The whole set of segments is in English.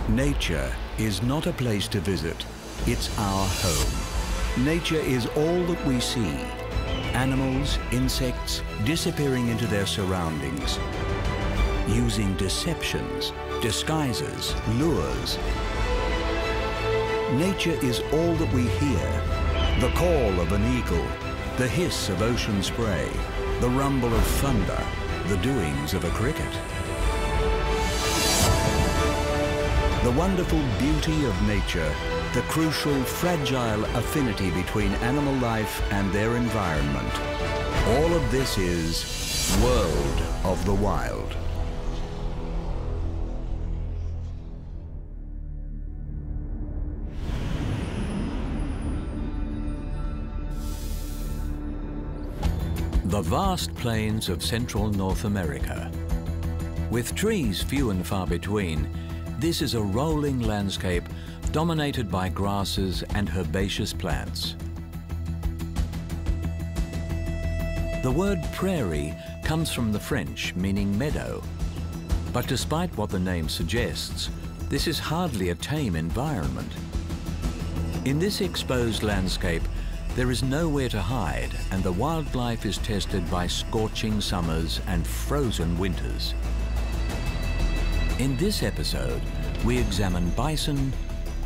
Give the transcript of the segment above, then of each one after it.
Nature is not a place to visit, it's our home. Nature is all that we see. Animals, insects, disappearing into their surroundings, using deceptions, disguises, lures. Nature is all that we hear. The call of an eagle, the hiss of ocean spray, the rumble of thunder, the doings of a cricket. The wonderful beauty of nature, the crucial, fragile affinity between animal life and their environment. All of this is World of the Wild. The vast plains of central North America. With trees few and far between, this is a rolling landscape dominated by grasses and herbaceous plants. The word prairie comes from the French, meaning meadow. But despite what the name suggests, this is hardly a tame environment. In this exposed landscape, there is nowhere to hide, and the wildlife is tested by scorching summers and frozen winters. In this episode, we examine bison,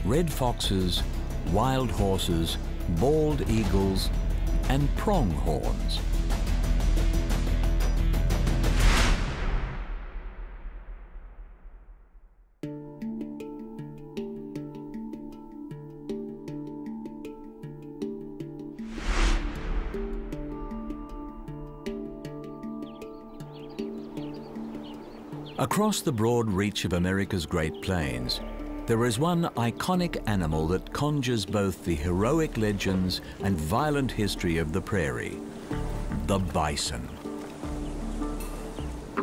red foxes, wild horses, bald eagles, and pronghorns. Across the broad reach of America's Great Plains, there is one iconic animal that conjures both the heroic legends and violent history of the prairie: the bison.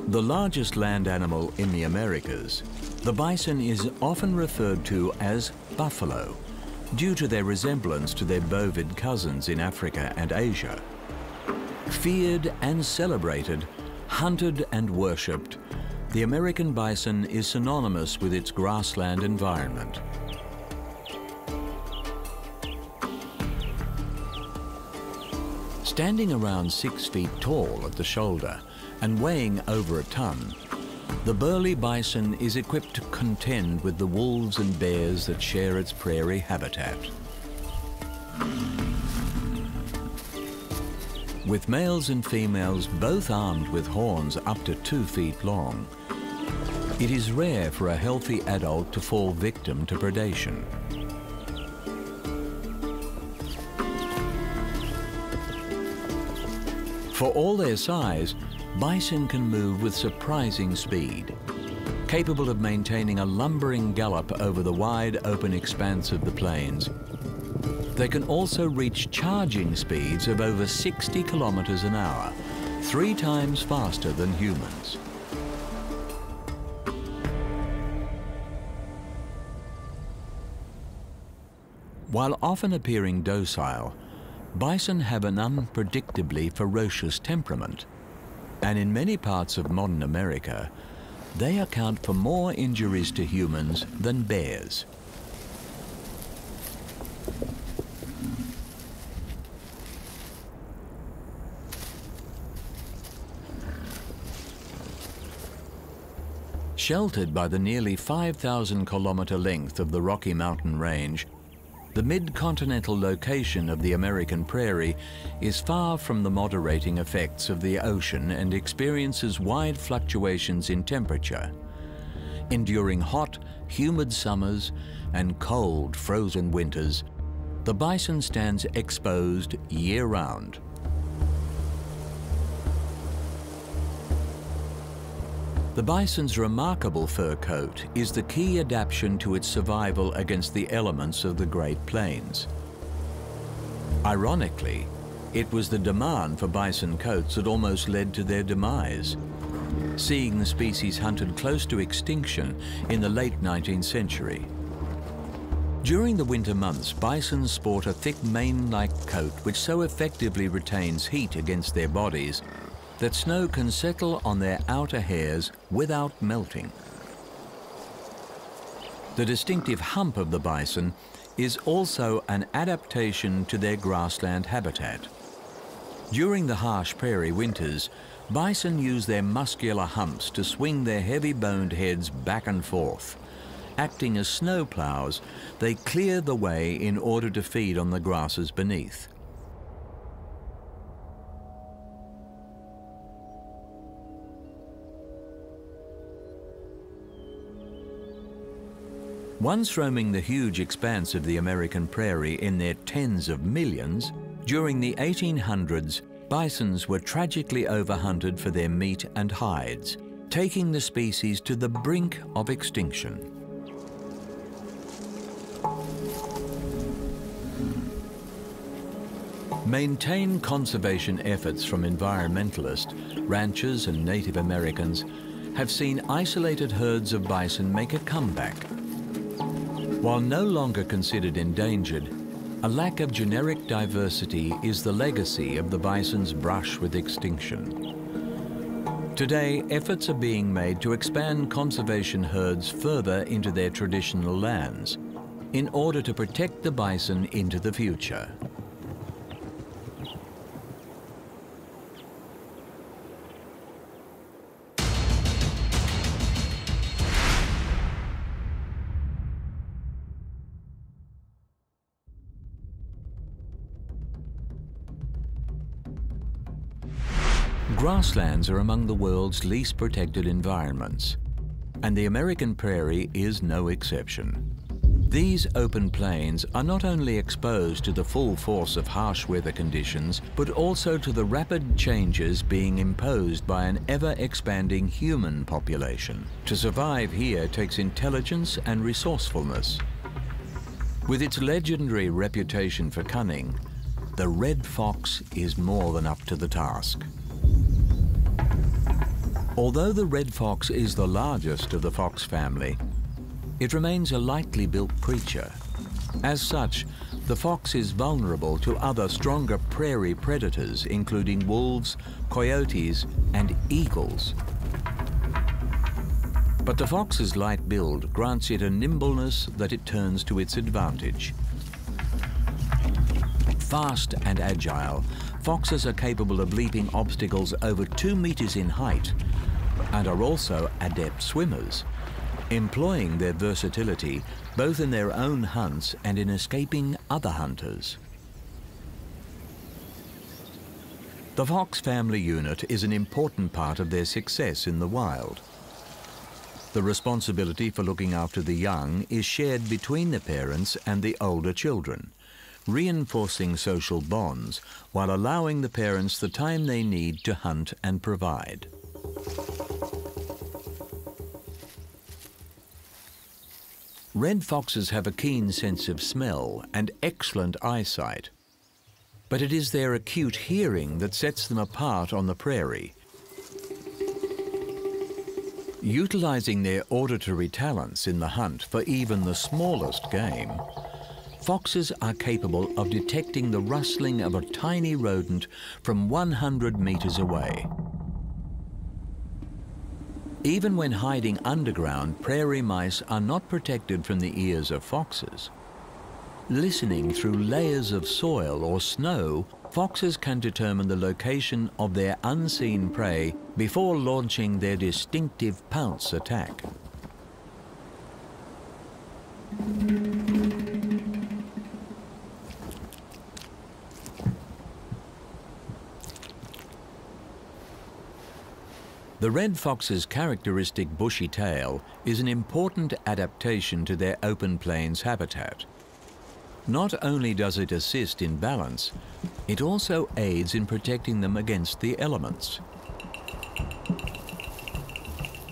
The largest land animal in the Americas, the bison is often referred to as buffalo, due to their resemblance to their bovid cousins in Africa and Asia. Feared and celebrated, hunted and worshipped, the American bison is synonymous with its grassland environment. Standing around 6 feet tall at the shoulder and weighing over a ton, the burly bison is equipped to contend with the wolves and bears that share its prairie habitat. With males and females both armed with horns up to 2 feet long, it is rare for a healthy adult to fall victim to predation. For all their size, bison can move with surprising speed. Capable of maintaining a lumbering gallop over the wide open expanse of the plains, they can also reach charging speeds of over 60 kilometers an hour, 3 times faster than humans. While often appearing docile, bison have an unpredictably ferocious temperament, and in many parts of modern America, they account for more injuries to humans than bears. Sheltered by the nearly 5,000-kilometer length of the Rocky Mountain Range, the mid-continental location of the American prairie is far from the moderating effects of the ocean and experiences wide fluctuations in temperature. Enduring hot, humid summers and cold, frozen winters, the bison stands exposed year-round. The bison's remarkable fur coat is the key adaptation to its survival against the elements of the Great Plains. Ironically, it was the demand for bison coats that almost led to their demise, seeing the species hunted close to extinction in the late 19th century. During the winter months, bison sport a thick mane-like coat which so effectively retains heat against their bodies that snow can settle on their outer hairs without melting. The distinctive hump of the bison is also an adaptation to their grassland habitat. During the harsh prairie winters, bison use their muscular humps to swing their heavy-boned heads back and forth. Acting as snow plows, they clear the way in order to feed on the grasses beneath. Once roaming the huge expanse of the American prairie in their tens of millions, during the 1800s, bisons were tragically overhunted for their meat and hides, taking the species to the brink of extinction. Maintained conservation efforts from environmentalists, ranchers and Native Americans have seen isolated herds of bison make a comeback. While no longer considered endangered, a lack of generic diversity is the legacy of the bison's brush with extinction. Today, efforts are being made to expand conservation herds further into their traditional lands in order to protect the bison into the future. Grasslands are among the world's least protected environments, and the American prairie is no exception. These open plains are not only exposed to the full force of harsh weather conditions, but also to the rapid changes being imposed by an ever-expanding human population. To survive here takes intelligence and resourcefulness. With its legendary reputation for cunning, the red fox is more than up to the task. Although the red fox is the largest of the fox family, it remains a lightly built creature. As such, the fox is vulnerable to other stronger prairie predators, including wolves, coyotes, and eagles. But the fox's light build grants it a nimbleness that it turns to its advantage. Fast and agile, foxes are capable of leaping obstacles over 2 meters in height and are also adept swimmers, employing their versatility both in their own hunts and in escaping other hunters. The fox family unit is an important part of their success in the wild. The responsibility for looking after the young is shared between the parents and the older children, reinforcing social bonds while allowing the parents the time they need to hunt and provide. Red foxes have a keen sense of smell and excellent eyesight, but it is their acute hearing that sets them apart on the prairie. Utilizing their auditory talents in the hunt for even the smallest game, foxes are capable of detecting the rustling of a tiny rodent from 100 meters away. Even when hiding underground, prairie mice are not protected from the ears of foxes. Listening through layers of soil or snow, foxes can determine the location of their unseen prey before launching their distinctive pounce attack. The red fox's characteristic bushy tail is an important adaptation to their open plains habitat. Not only does it assist in balance, it also aids in protecting them against the elements.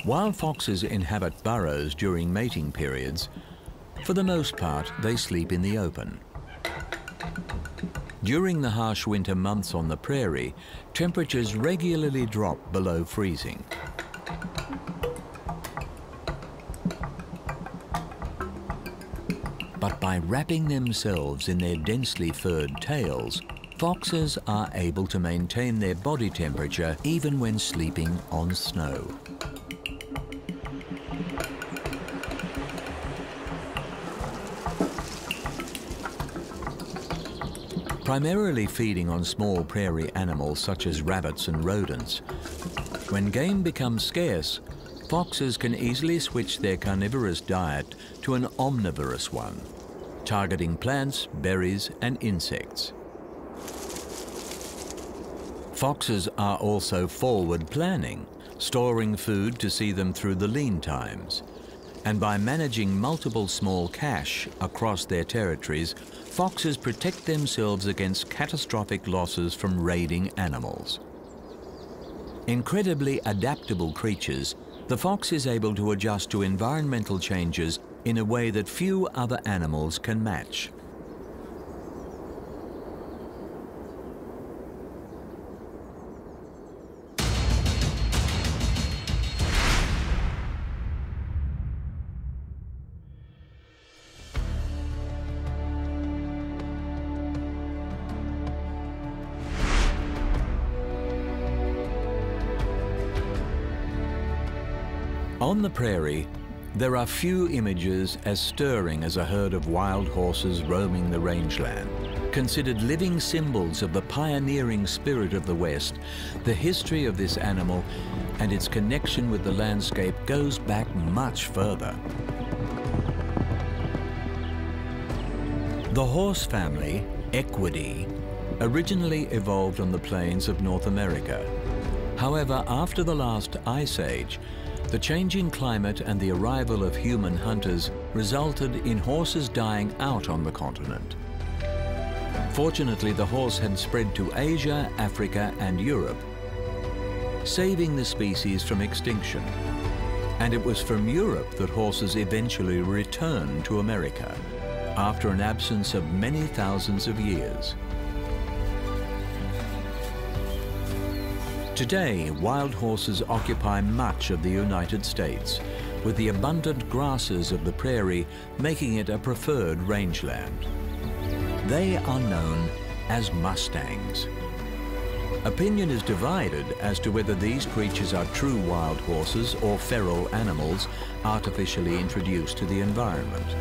While foxes inhabit burrows during mating periods, for the most part they sleep in the open. During the harsh winter months on the prairie, temperatures regularly drop below freezing. But by wrapping themselves in their densely furred tails, foxes are able to maintain their body temperature even when sleeping on snow. Primarily feeding on small prairie animals such as rabbits and rodents, when game becomes scarce, foxes can easily switch their carnivorous diet to an omnivorous one, targeting plants, berries, and insects. Foxes are also forward planning, storing food to see them through the lean times. And by managing multiple small cache across their territories, foxes protect themselves against catastrophic losses from raiding animals. Incredibly adaptable creatures, the fox is able to adjust to environmental changes in a way that few other animals can match. On the prairie, there are few images as stirring as a herd of wild horses roaming the rangeland. Considered living symbols of the pioneering spirit of the West, the history of this animal and its connection with the landscape goes back much further. The horse family, Equidae, originally evolved on the plains of North America. However, after the last ice age, the changing climate and the arrival of human hunters resulted in horses dying out on the continent. Fortunately, the horse had spread to Asia, Africa, and Europe, saving the species from extinction. And it was from Europe that horses eventually returned to America, after an absence of many thousands of years. Today, wild horses occupy much of the United States, with the abundant grasses of the prairie making it a preferred rangeland. They are known as mustangs. Opinion is divided as to whether these creatures are true wild horses or feral animals artificially introduced to the environment.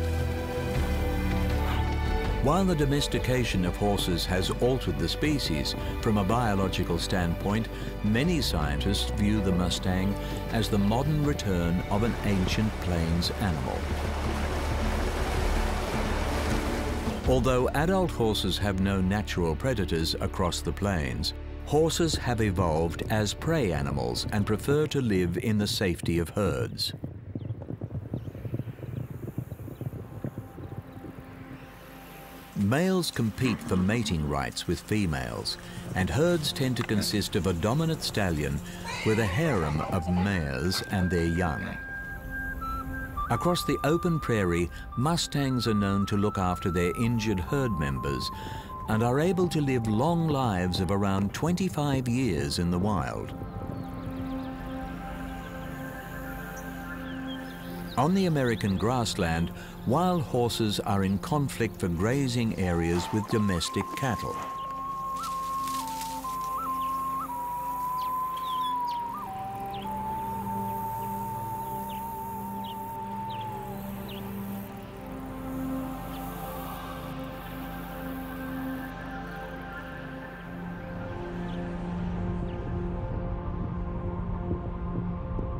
While the domestication of horses has altered the species, from a biological standpoint, many scientists view the Mustang as the modern return of an ancient plains animal. Although adult horses have no natural predators across the plains, horses have evolved as prey animals and prefer to live in the safety of herds. Males compete for mating rights with females, and herds tend to consist of a dominant stallion with a harem of mares and their young. Across the open prairie, mustangs are known to look after their injured herd members and are able to live long lives of around 25 years in the wild. On the American grassland, wild horses are in conflict for grazing areas with domestic cattle.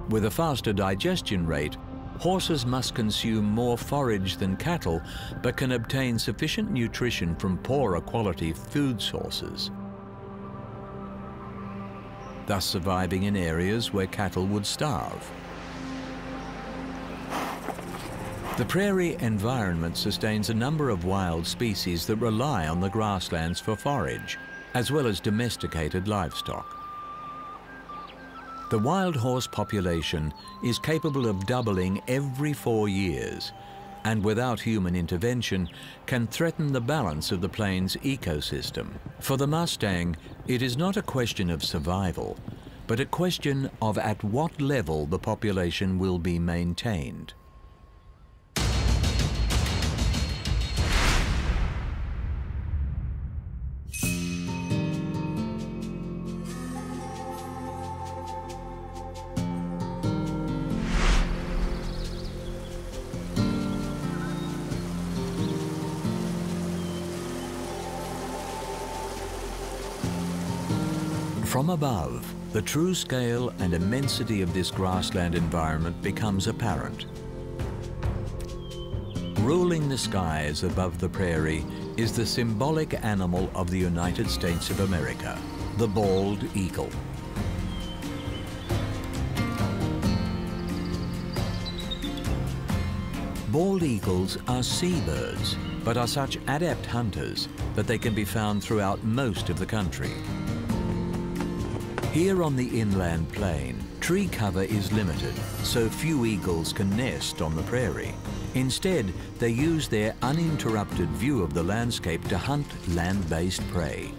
With a faster digestion rate, horses must consume more forage than cattle, but can obtain sufficient nutrition from poorer quality food sources, thus surviving in areas where cattle would starve. The prairie environment sustains a number of wild species that rely on the grasslands for forage, as well as domesticated livestock. The wild horse population is capable of doubling every 4 years, and without human intervention can threaten the balance of the plains ecosystem. For the Mustang, it is not a question of survival, but a question of at what level the population will be maintained. From above, the true scale and immensity of this grassland environment becomes apparent. Ruling the skies above the prairie is the symbolic animal of the United States of America, the bald eagle. Bald eagles are seabirds, but are such adept hunters that they can be found throughout most of the country. Here on the inland plain, tree cover is limited, so few eagles can nest on the prairie. Instead, they use their uninterrupted view of the landscape to hunt land-based prey.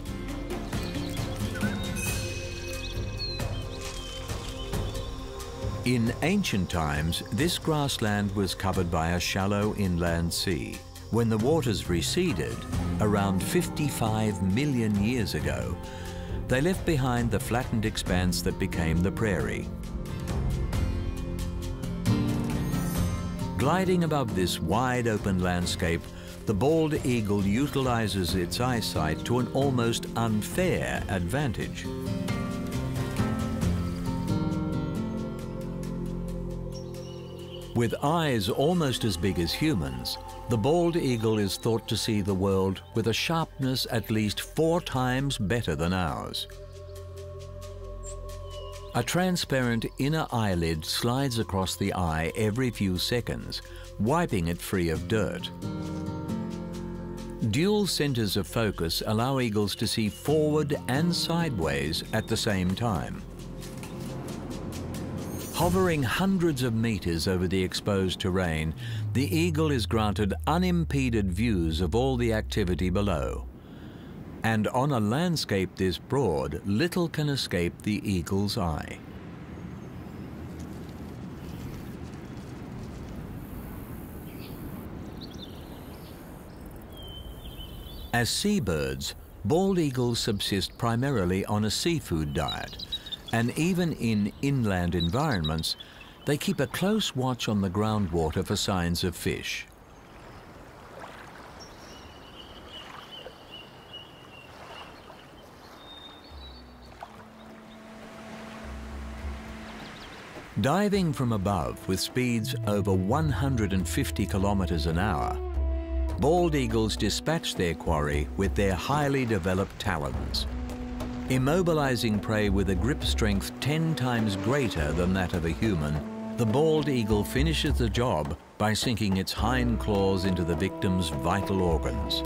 In ancient times, this grassland was covered by a shallow inland sea. When the waters receded, around 55 million years ago, they left behind the flattened expanse that became the prairie. Gliding above this wide open landscape, the bald eagle utilizes its eyesight to an almost unfair advantage. With eyes almost as big as humans, the bald eagle is thought to see the world with a sharpness at least 4 times better than ours. A transparent inner eyelid slides across the eye every few seconds, wiping it free of dirt. Dual centers of focus allow eagles to see forward and sideways at the same time. Hovering hundreds of meters over the exposed terrain, the eagle is granted unimpeded views of all the activity below. And on a landscape this broad, little can escape the eagle's eye. As seabirds, bald eagles subsist primarily on a seafood diet. And even in inland environments, they keep a close watch on the groundwater for signs of fish. Diving from above with speeds over 150 kilometers an hour, bald eagles dispatch their quarry with their highly developed talons, immobilizing prey with a grip strength 10 times greater than that of a human. The bald eagle finishes the job by sinking its hind claws into the victim's vital organs.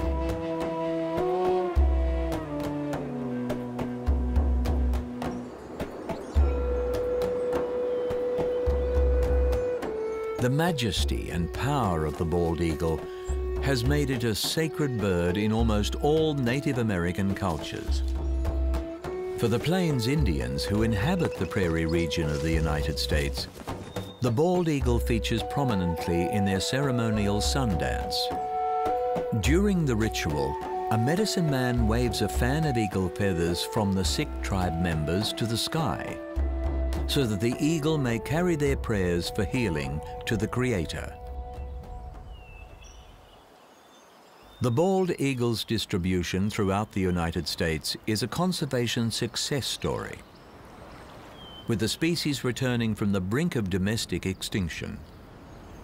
The majesty and power of the bald eagle has made it a sacred bird in almost all Native American cultures. For the Plains Indians who inhabit the prairie region of the United States, the bald eagle features prominently in their ceremonial sun dance. During the ritual, a medicine man waves a fan of eagle feathers from the sick tribe members to the sky, so that the eagle may carry their prayers for healing to the Creator. The bald eagle's distribution throughout the United States is a conservation success story, with the species returning from the brink of domestic extinction.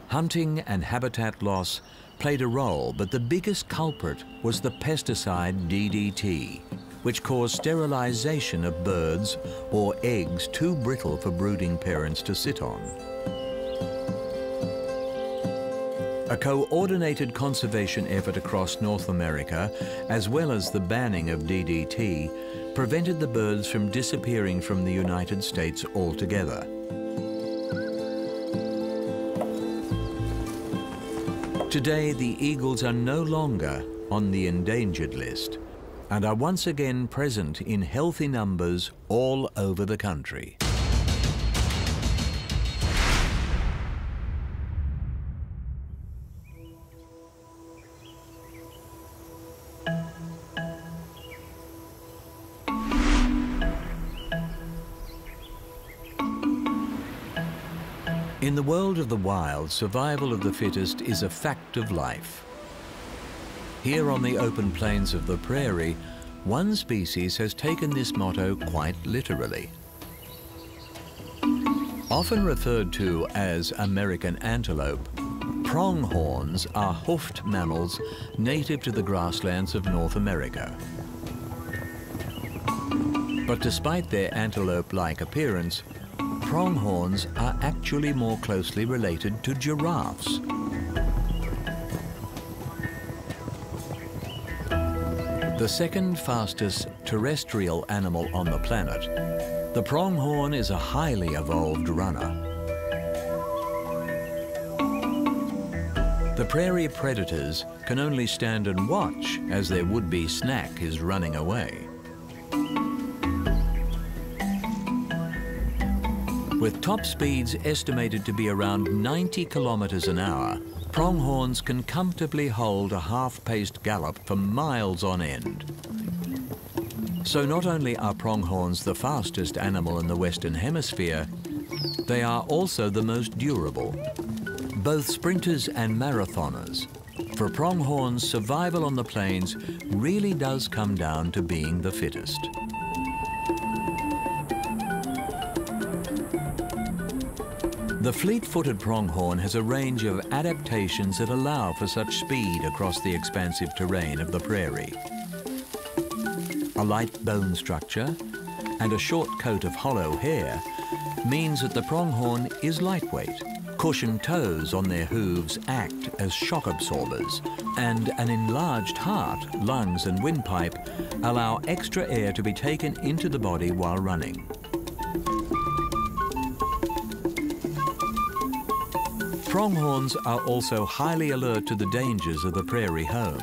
Hunting and habitat loss played a role, but the biggest culprit was the pesticide DDT, which caused sterilization of birds or eggs too brittle for brooding parents to sit on. A coordinated conservation effort across North America, as well as the banning of DDT, prevented the birds from disappearing from the United States altogether. Today, the eagles are no longer on the endangered list and are once again present in healthy numbers all over the country. In the world of the wild, survival of the fittest is a fact of life. Here on the open plains of the prairie, One species has taken this motto quite literally. Often referred to as American antelope, pronghorns are hoofed mammals native to the grasslands of North America. But despite their antelope-like appearance, pronghorns are actually more closely related to giraffes. The second fastest terrestrial animal on the planet, the pronghorn is a highly evolved runner. The prairie predators can only stand and watch as their would-be snack is running away. With top speeds estimated to be around 90 kilometers an hour, pronghorns can comfortably hold a half-paced gallop for miles on end. So not only are pronghorns the fastest animal in the Western Hemisphere, they are also the most durable. Both sprinters and marathoners. For pronghorns, survival on the plains really does come down to being the fittest. The fleet-footed pronghorn has a range of adaptations that allow for such speed across the expansive terrain of the prairie. A light bone structure and a short coat of hollow hair means that the pronghorn is lightweight. Cushioned toes on their hooves act as shock absorbers, and an enlarged heart, lungs and windpipe allow extra air to be taken into the body while running. Pronghorns are also highly alert to the dangers of the prairie home.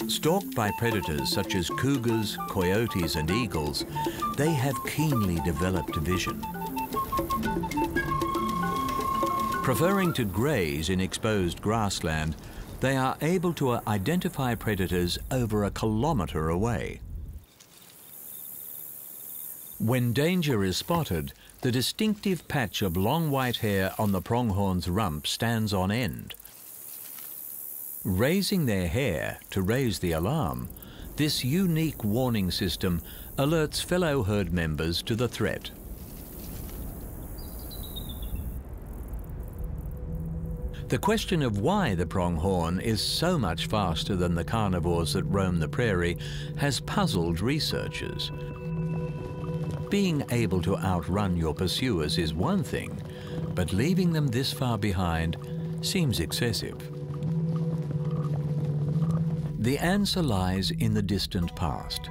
Stalked by predators such as cougars, coyotes and eagles, they have keenly developed vision. Preferring to graze in exposed grassland, they are able to identify predators over a kilometer away. When danger is spotted, the distinctive patch of long white hair on the pronghorn's rump stands on end. Raising their hair to raise the alarm, this unique warning system alerts fellow herd members to the threat. The question of why the pronghorn is so much faster than the carnivores that roam the prairie has puzzled researchers. Being able to outrun your pursuers is one thing, but leaving them this far behind seems excessive. The answer lies in the distant past.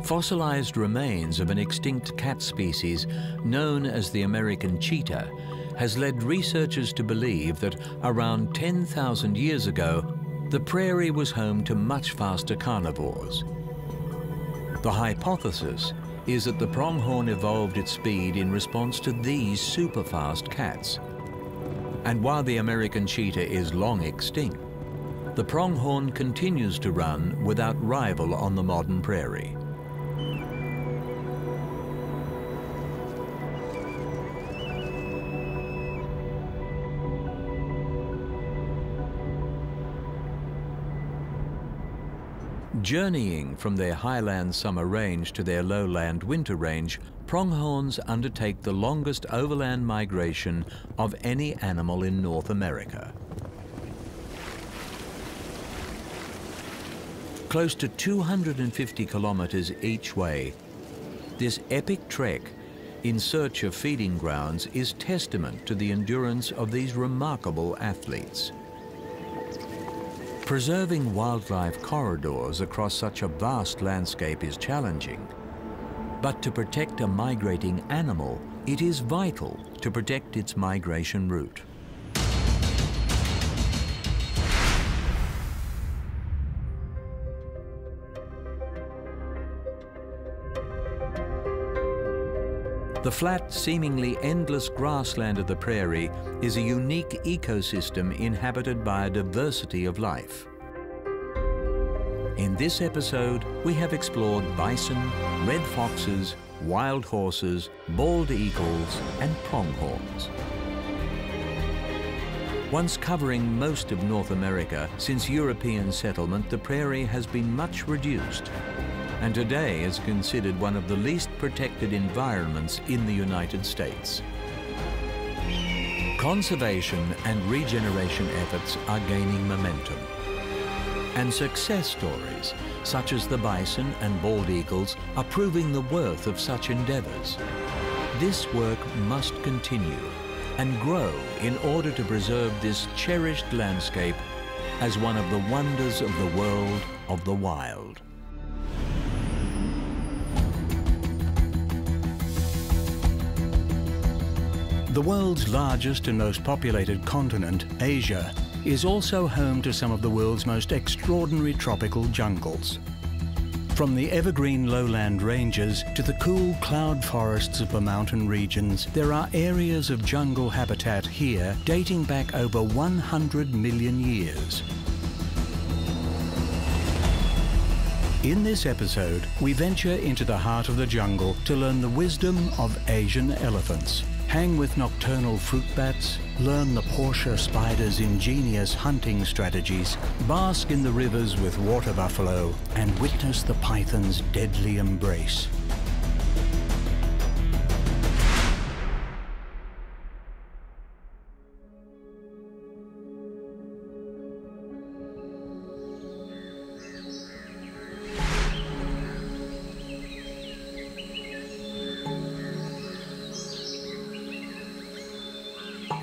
Fossilized remains of an extinct cat species known as the American cheetah has led researchers to believe that around 10,000 years ago, the prairie was home to much faster carnivores. The hypothesis is that the pronghorn evolved its speed in response to these super-fast cats. And while the American cheetah is long extinct, the pronghorn continues to run without rival on the modern prairie. Journeying from their highland summer range to their lowland winter range, pronghorns undertake the longest overland migration of any animal in North America. Close to 250 kilometers each way, this epic trek in search of feeding grounds is testament to the endurance of these remarkable athletes. Preserving wildlife corridors across such a vast landscape is challenging, but to protect a migrating animal, it is vital to protect its migration route. The flat, seemingly endless grassland of the prairie is a unique ecosystem inhabited by a diversity of life. In this episode, we have explored bison, red foxes, wild horses, bald eagles, and pronghorns. Once covering most of North America, since European settlement, the prairie has been much reduced. and today is considered one of the least protected environments in the United States. Conservation and regeneration efforts are gaining momentum. And success stories, such as the bison and bald eagles, are proving the worth of such endeavours. This work must continue and grow in order to preserve this cherished landscape as one of the wonders of the world of the wild. The world's largest and most populated continent, Asia, is also home to some of the world's most extraordinary tropical jungles. From the evergreen lowland ranges to the cool cloud forests of the mountain regions, there are areas of jungle habitat here dating back over 100 million years. In this episode, we venture into the heart of the jungle to learn the wisdom of Asian elephants. Hang with nocturnal fruit bats, learn the Portia spider's ingenious hunting strategies, bask in the rivers with water buffalo, and witness the python's deadly embrace.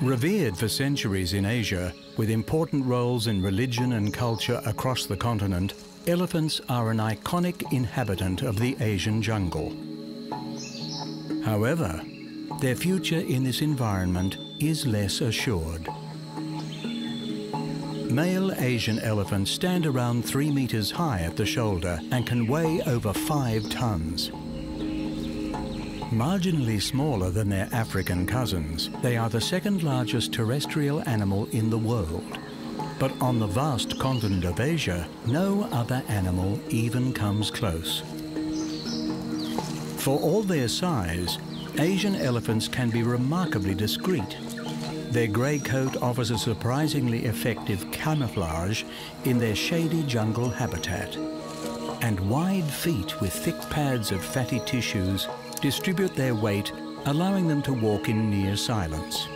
Revered for centuries in Asia, with important roles in religion and culture across the continent, elephants are an iconic inhabitant of the Asian jungle. However, their future in this environment is less assured. Male Asian elephants stand around 3 meters high at the shoulder and can weigh over 5 tons. Marginally smaller than their African cousins, they are the second largest terrestrial animal in the world. But on the vast continent of Asia, no other animal even comes close. For all their size, Asian elephants can be remarkably discreet. Their grey coat offers a surprisingly effective camouflage in their shady jungle habitat. And wide feet with thick pads of fatty tissues distribute their weight, allowing them to walk in near silence.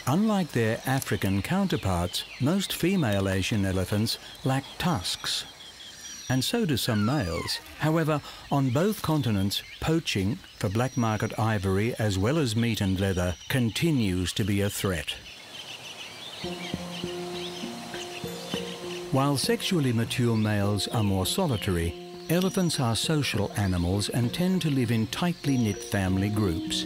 Unlike their African counterparts, most female Asian elephants lack tusks, and so do some males. However, on both continents, poaching for black market ivory as well as meat and leather continues to be a threat. While sexually mature males are more solitary, elephants are social animals and tend to live in tightly knit family groups.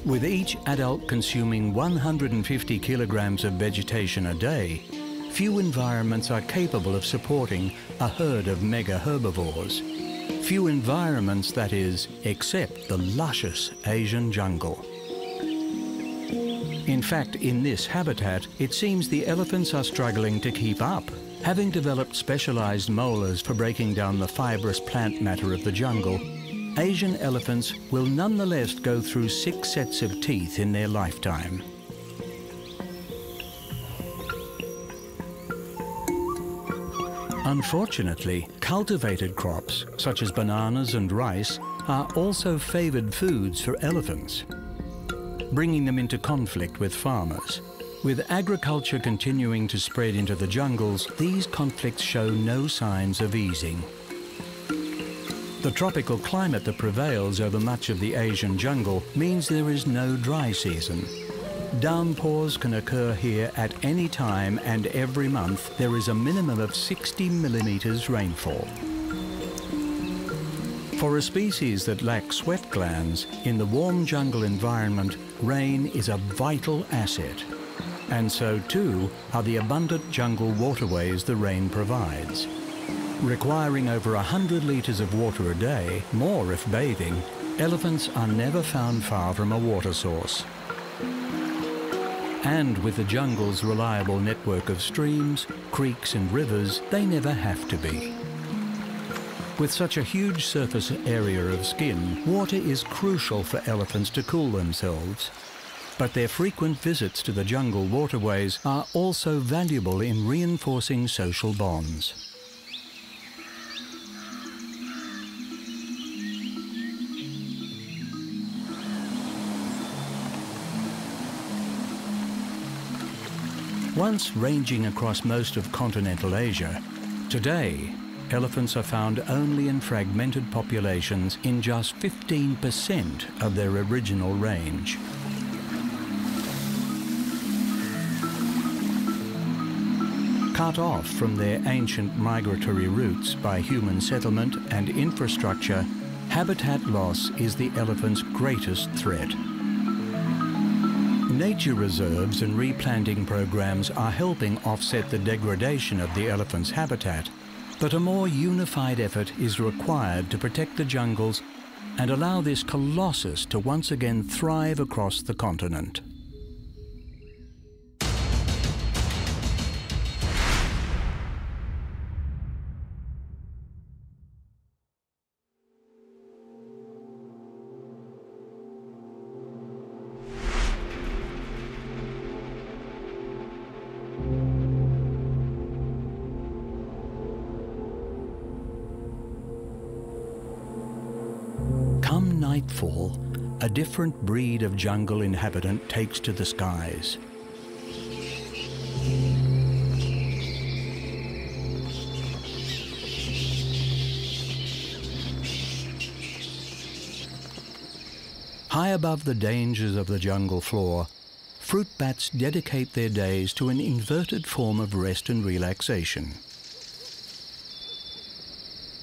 With each adult consuming 150 kilograms of vegetation a day, few environments are capable of supporting a herd of mega herbivores. Few environments, that is, except the luscious Asian jungle. In fact, in this habitat, it seems the elephants are struggling to keep up. Having developed specialized molars for breaking down the fibrous plant matter of the jungle, Asian elephants will nonetheless go through 6 sets of teeth in their lifetime. Unfortunately, cultivated crops, such as bananas and rice, are also favored foods for elephants, bringing them into conflict with farmers. With agriculture continuing to spread into the jungles, these conflicts show no signs of easing. The tropical climate that prevails over much of the Asian jungle means there is no dry season. Downpours can occur here at any time, and every month there is a minimum of 60 millimeters rainfall. For a species that lacks sweat glands, in the warm jungle environment, rain is a vital asset. And so too are the abundant jungle waterways the rain provides. Requiring over 100 litres of water a day, more if bathing, elephants are never found far from a water source. And with the jungle's reliable network of streams, creeks and rivers, they never have to be. With such a huge surface area of skin, water is crucial for elephants to cool themselves. But their frequent visits to the jungle waterways are also valuable in reinforcing social bonds. Once ranging across most of continental Asia, today elephants are found only in fragmented populations in just 15% of their original range. Cut off from their ancient migratory routes by human settlement and infrastructure, habitat loss is the elephant's greatest threat. Nature reserves and replanting programs are helping offset the degradation of the elephant's habitat, but a more unified effort is required to protect the jungles and allow this colossus to once again thrive across the continent. Come nightfall, a different breed of jungle inhabitant takes to the skies. High above the dangers of the jungle floor, fruit bats dedicate their days to an inverted form of rest and relaxation.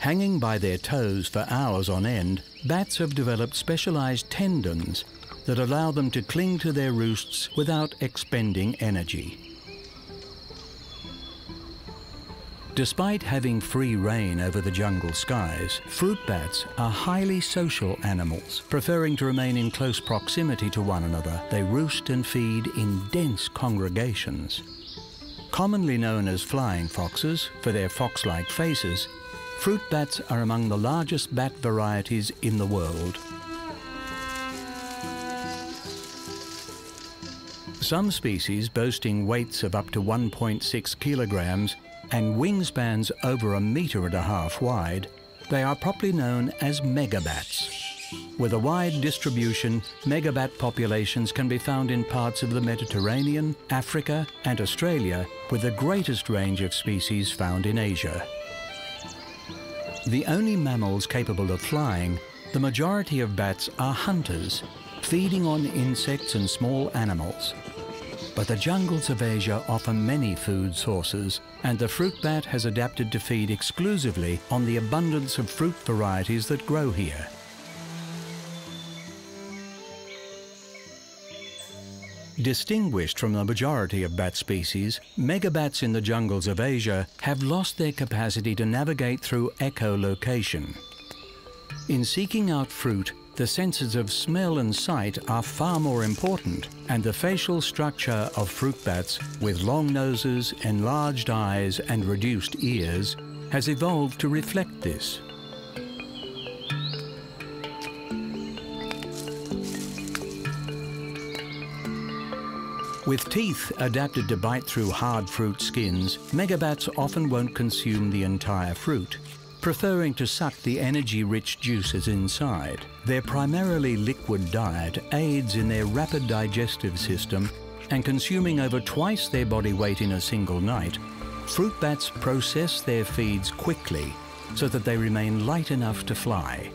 Hanging by their toes for hours on end, bats have developed specialized tendons that allow them to cling to their roosts without expending energy. Despite having free rein over the jungle skies, fruit bats are highly social animals. Preferring to remain in close proximity to one another, they roost and feed in dense congregations. Commonly known as flying foxes for their fox-like faces, fruit bats are among the largest bat varieties in the world. Some species boasting weights of up to 1.6 kilograms and wingspans over 1.5 meters wide, they are properly known as megabats. With a wide distribution, megabat populations can be found in parts of the Mediterranean, Africa and Australia, with the greatest range of species found in Asia. The only mammals capable of flying, the majority of bats are hunters, feeding on insects and small animals. But the jungles of Asia offer many food sources, and the fruit bat has adapted to feed exclusively on the abundance of fruit varieties that grow here. Distinguished from the majority of bat species, megabats in the jungles of Asia have lost their capacity to navigate through echolocation. In seeking out fruit, the senses of smell and sight are far more important, and the facial structure of fruit bats, with long noses, enlarged eyes and reduced ears, has evolved to reflect this. With teeth adapted to bite through hard fruit skins, megabats often won't consume the entire fruit, preferring to suck the energy-rich juices inside. Their primarily liquid diet aids in their rapid digestive system, and consuming over twice their body weight in a single night, fruit bats process their feeds quickly so that they remain light enough to fly.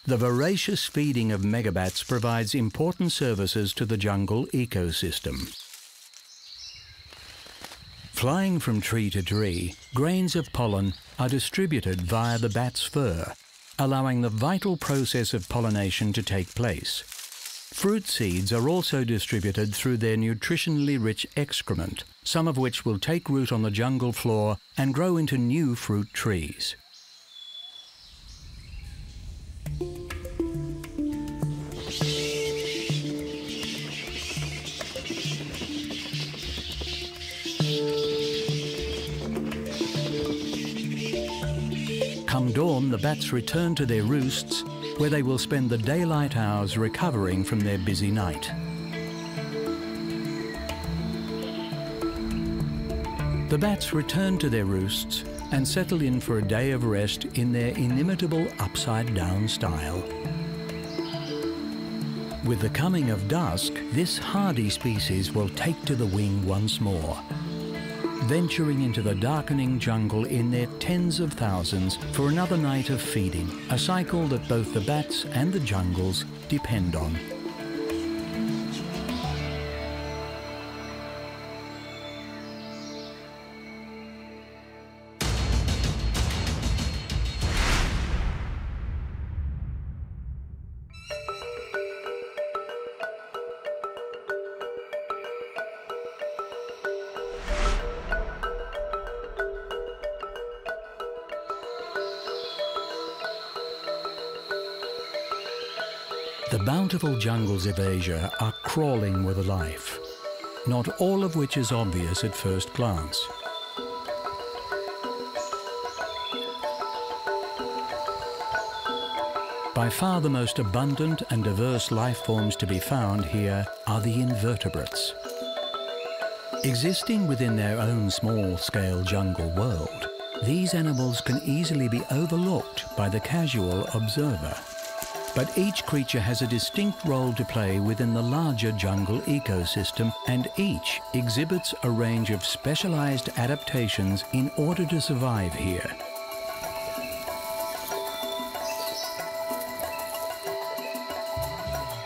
The voracious feeding of megabats provides important services to the jungle ecosystem. Flying from tree to tree, grains of pollen are distributed via the bat's fur, allowing the vital process of pollination to take place. Fruit seeds are also distributed through their nutritionally rich excrement, some of which will take root on the jungle floor and grow into new fruit trees. dawn, the bats return to their roosts, where they will spend the daylight hours recovering from their busy night. The bats return to their roosts and settle in for a day of rest in their inimitable upside-down style. With the coming of dusk, this hardy species will take to the wing once more, venturing into the darkening jungle in their tens of thousands for another night of feeding, a cycle that both the bats and the jungles depend on. The bountiful jungles of Asia are crawling with life, not all of which is obvious at first glance. By far the most abundant and diverse life forms to be found here are the invertebrates. Existing within their own small-scale jungle world, these animals can easily be overlooked by the casual observer. But each creature has a distinct role to play within the larger jungle ecosystem, and each exhibits a range of specialized adaptations in order to survive here.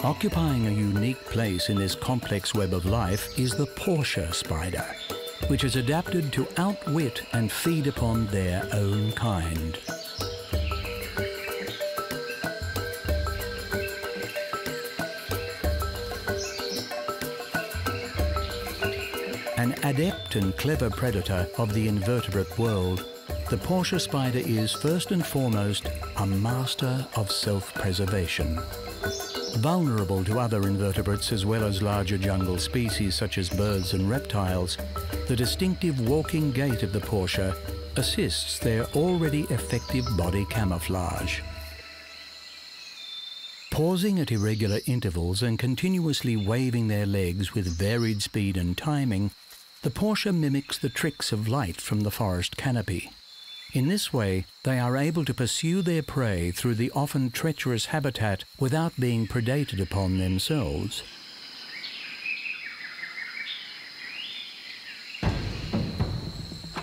Occupying a unique place in this complex web of life is the Portia spider, which has adapted to outwit and feed upon their own kind. An adept and clever predator of the invertebrate world, the Portia spider is first and foremost a master of self-preservation. Vulnerable to other invertebrates as well as larger jungle species such as birds and reptiles, the distinctive walking gait of the Portia assists their already effective body camouflage. Pausing at irregular intervals and continuously waving their legs with varied speed and timing, the Portia mimics the tricks of light from the forest canopy. In this way, they are able to pursue their prey through the often treacherous habitat without being predated upon themselves.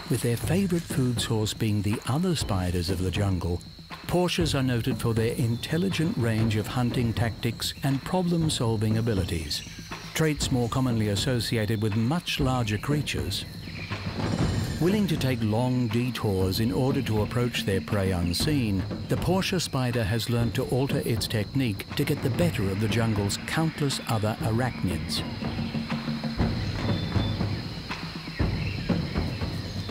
With their favorite food source being the other spiders of the jungle, Portias are noted for their intelligent range of hunting tactics and problem-solving abilities, traits more commonly associated with much larger creatures. Willing to take long detours in order to approach their prey unseen, the Portia spider has learned to alter its technique to get the better of the jungle's countless other arachnids.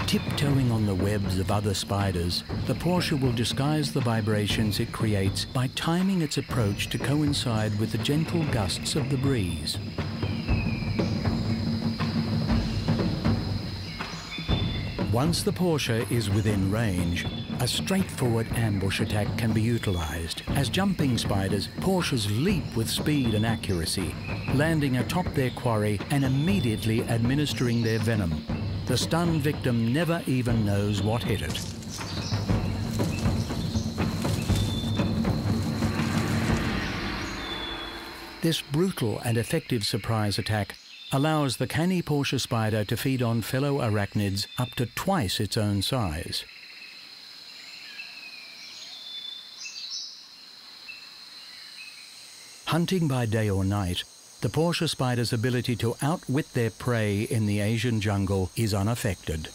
Tiptoeing on the webs of other spiders, the Portia will disguise the vibrations it creates by timing its approach to coincide with the gentle gusts of the breeze. Once the Portia is within range, a straightforward ambush attack can be utilized. As jumping spiders, Portias leap with speed and accuracy, landing atop their quarry and immediately administering their venom. The stunned victim never even knows what hit it. This brutal and effective surprise attack allows the canny Portia spider to feed on fellow arachnids up to twice its own size. Hunting by day or night, the Portia spider's ability to outwit their prey in the Asian jungle is unaffected.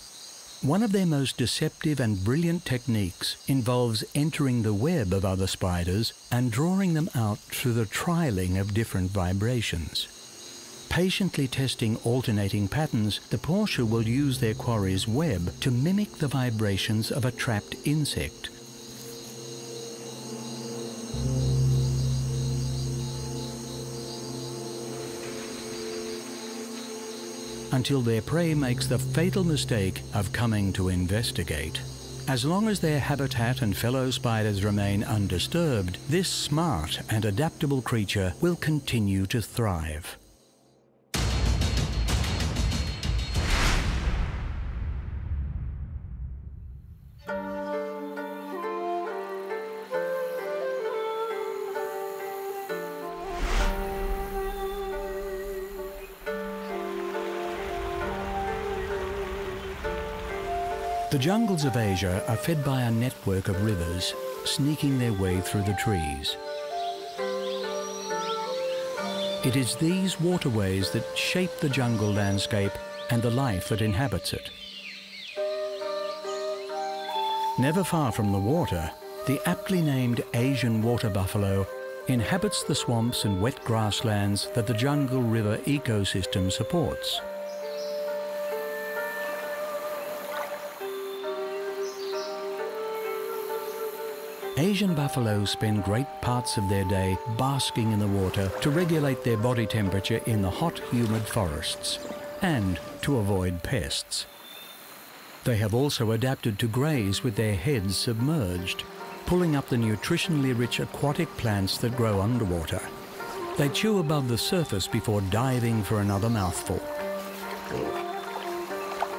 One of their most deceptive and brilliant techniques involves entering the web of other spiders and drawing them out through the trialing of different vibrations. Patiently testing alternating patterns, the Portia will use their quarry's web to mimic the vibrations of a trapped insect. Until their prey makes the fatal mistake of coming to investigate. As long as their habitat and fellow spiders remain undisturbed, this smart and adaptable creature will continue to thrive. The jungles of Asia are fed by a network of rivers, sneaking their way through the trees. It is these waterways that shape the jungle landscape and the life that inhabits it. Never far from the water, the aptly named Asian water buffalo inhabits the swamps and wet grasslands that the jungle river ecosystem supports. Asian buffaloes spend great parts of their day basking in the water to regulate their body temperature in the hot, humid forests and to avoid pests. They have also adapted to graze with their heads submerged, pulling up the nutritionally rich aquatic plants that grow underwater. They chew above the surface before diving for another mouthful.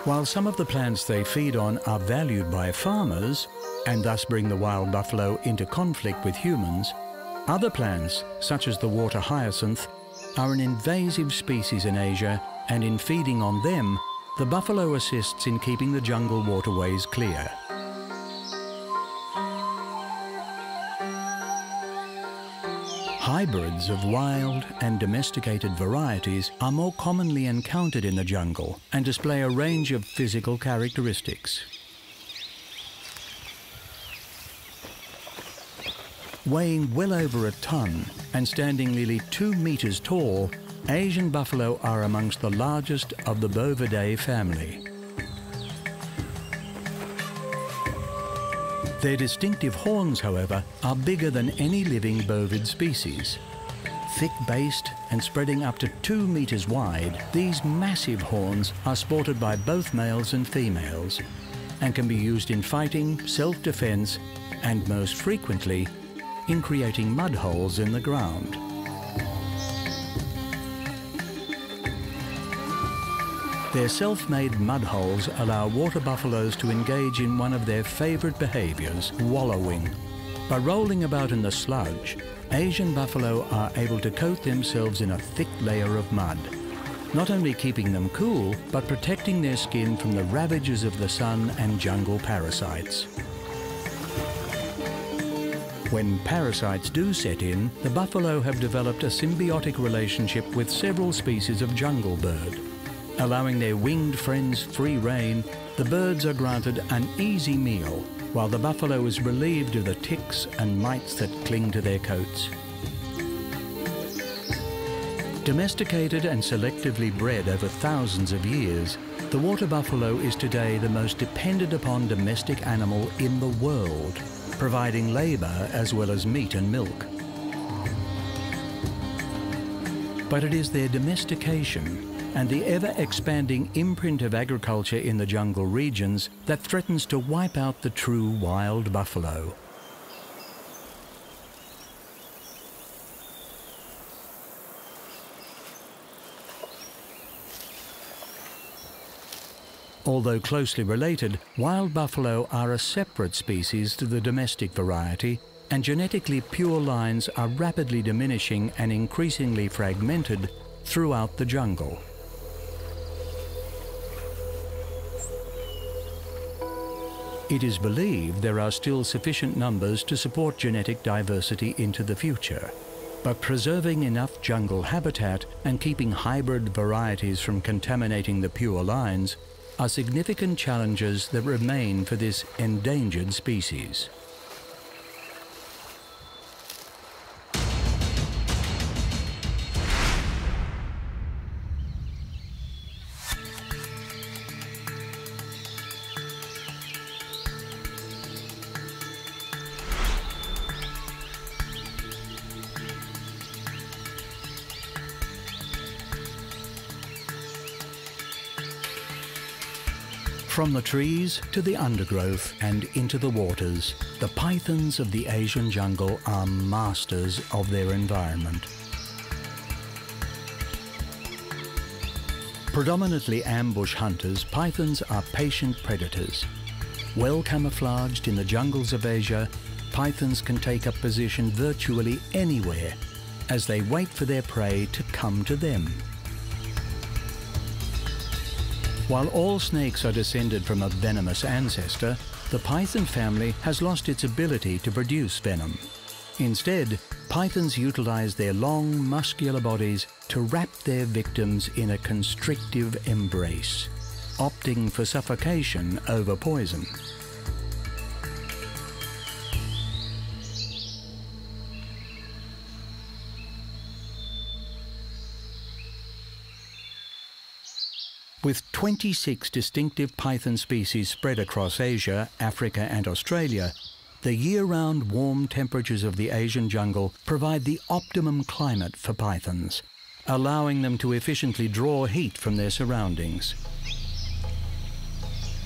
While some of the plants they feed on are valued by farmers, and thus bring the wild buffalo into conflict with humans, other plants, such as the water hyacinth, are an invasive species in Asia, and in feeding on them, the buffalo assists in keeping the jungle waterways clear. Hybrids of wild and domesticated varieties are more commonly encountered in the jungle and display a range of physical characteristics. Weighing well over a ton and standing nearly 2 meters tall, Asian buffalo are amongst the largest of the Bovidae family. Their distinctive horns, however, are bigger than any living bovid species. Thick-based and spreading up to 2 meters wide, these massive horns are sported by both males and females and can be used in fighting, self-defense, and most frequently, in creating mud holes in the ground. Their self-made mud holes allow water buffaloes to engage in one of their favorite behaviors, wallowing. By rolling about in the sludge, Asian buffalo are able to coat themselves in a thick layer of mud, not only keeping them cool, but protecting their skin from the ravages of the sun and jungle parasites. When parasites do set in, the buffalo have developed a symbiotic relationship with several species of jungle bird. Allowing their winged friends free rein, the birds are granted an easy meal, while the buffalo is relieved of the ticks and mites that cling to their coats. Domesticated and selectively bred over thousands of years, the water buffalo is today the most depended upon domestic animal in the world, providing labour as well as meat and milk. But it is their domestication and the ever-expanding imprint of agriculture in the jungle regions that threatens to wipe out the true wild buffalo. Although closely related, wild buffalo are a separate species to the domestic variety, and genetically pure lines are rapidly diminishing and increasingly fragmented throughout the jungle. It is believed there are still sufficient numbers to support genetic diversity into the future, but preserving enough jungle habitat and keeping hybrid varieties from contaminating the pure lines are significant challenges that remain for this endangered species. From the trees to the undergrowth and into the waters, the pythons of the Asian jungle are masters of their environment. Predominantly ambush hunters, pythons are patient predators. Well camouflaged in the jungles of Asia, pythons can take up position virtually anywhere as they wait for their prey to come to them. While all snakes are descended from a venomous ancestor, the python family has lost its ability to produce venom. Instead, pythons utilize their long, muscular bodies to wrap their victims in a constrictive embrace, opting for suffocation over poison. With 26 distinctive python species spread across Asia, Africa and Australia, the year-round warm temperatures of the Asian jungle provide the optimum climate for pythons, allowing them to efficiently draw heat from their surroundings.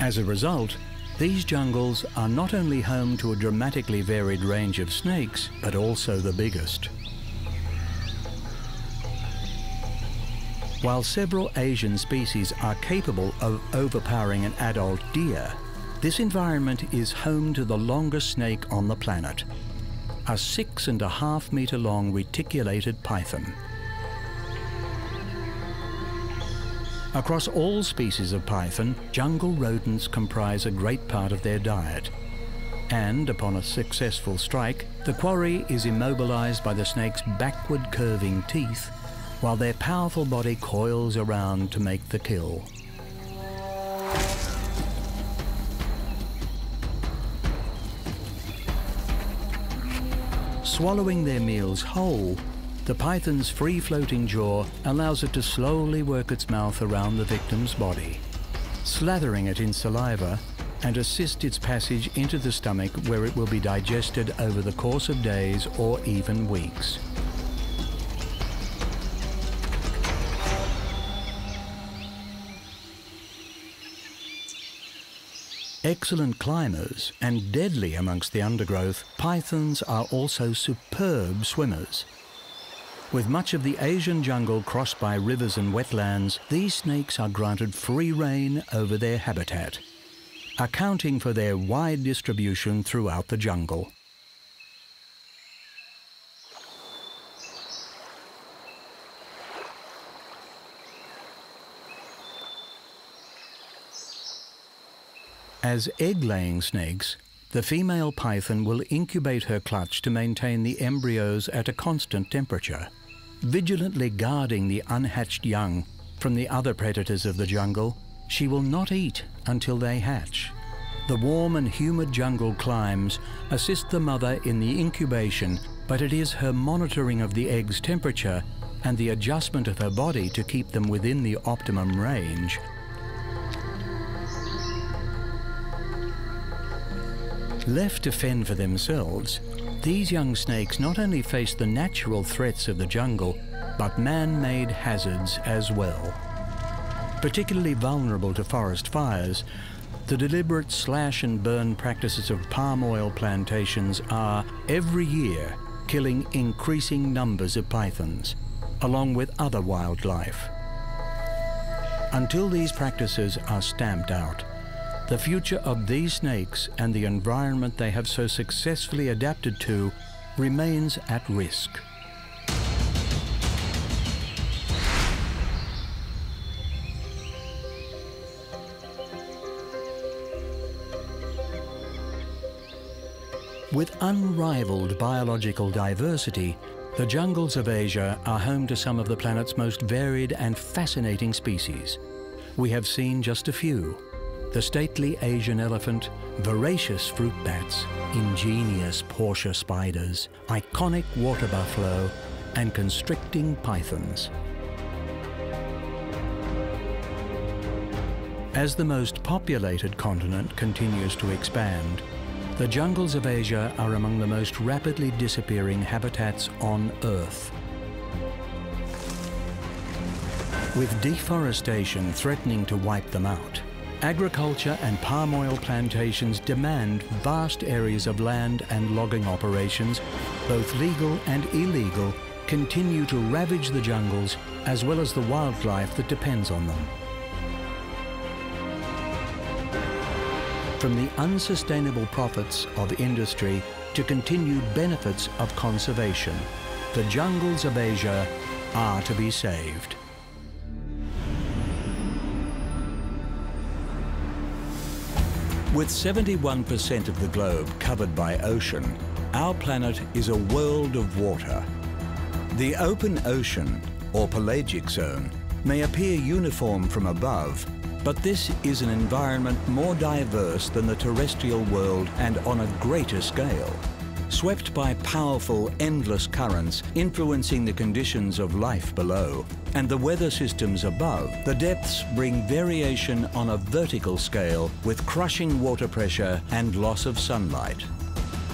As a result, these jungles are not only home to a dramatically varied range of snakes, but also the biggest. While several Asian species are capable of overpowering an adult deer, this environment is home to the longest snake on the planet, a 6.5 meter long reticulated python. Across all species of python, jungle rodents comprise a great part of their diet. And upon a successful strike, the quarry is immobilized by the snake's backward curving teeth, while their powerful body coils around to make the kill. Swallowing their meals whole, the python's free-floating jaw allows it to slowly work its mouth around the victim's body, slathering it in saliva and assist its passage into the stomach, where it will be digested over the course of days or even weeks. Excellent climbers and deadly amongst the undergrowth, pythons are also superb swimmers. With much of the Asian jungle crossed by rivers and wetlands, these snakes are granted free rein over their habitat, accounting for their wide distribution throughout the jungle. As egg-laying snakes, the female python will incubate her clutch to maintain the embryos at a constant temperature, vigilantly guarding the unhatched young from the other predators of the jungle. She will not eat until they hatch. The warm and humid jungle climes assist the mother in the incubation, but it is her monitoring of the egg's temperature and the adjustment of her body to keep them within the optimum range. Left to fend for themselves, these young snakes not only face the natural threats of the jungle, but man-made hazards as well. Particularly vulnerable to forest fires, the deliberate slash and burn practices of palm oil plantations are, every year, killing increasing numbers of pythons, along with other wildlife. Until these practices are stamped out, the future of these snakes and the environment they have so successfully adapted to remains at risk. With unrivaled biological diversity, the jungles of Asia are home to some of the planet's most varied and fascinating species. We have seen just a few: the stately Asian elephant, voracious fruit bats, ingenious Portia spiders, iconic water buffalo, and constricting pythons. As the most populated continent continues to expand, the jungles of Asia are among the most rapidly disappearing habitats on Earth. With deforestation threatening to wipe them out, Agriculture and palm oil plantations demand vast areas of land, and logging operations, both legal and illegal, continue to ravage the jungles as well as the wildlife that depends on them. From the unsustainable profits of industry to continued benefits of conservation, the jungles of Asia are to be saved. With 71% of the globe covered by ocean, our planet is a world of water. The open ocean, or pelagic zone, may appear uniform from above, but this is an environment more diverse than the terrestrial world and on a greater scale. Swept by powerful, endless currents influencing the conditions of life below and the weather systems above, the depths bring variation on a vertical scale with crushing water pressure and loss of sunlight.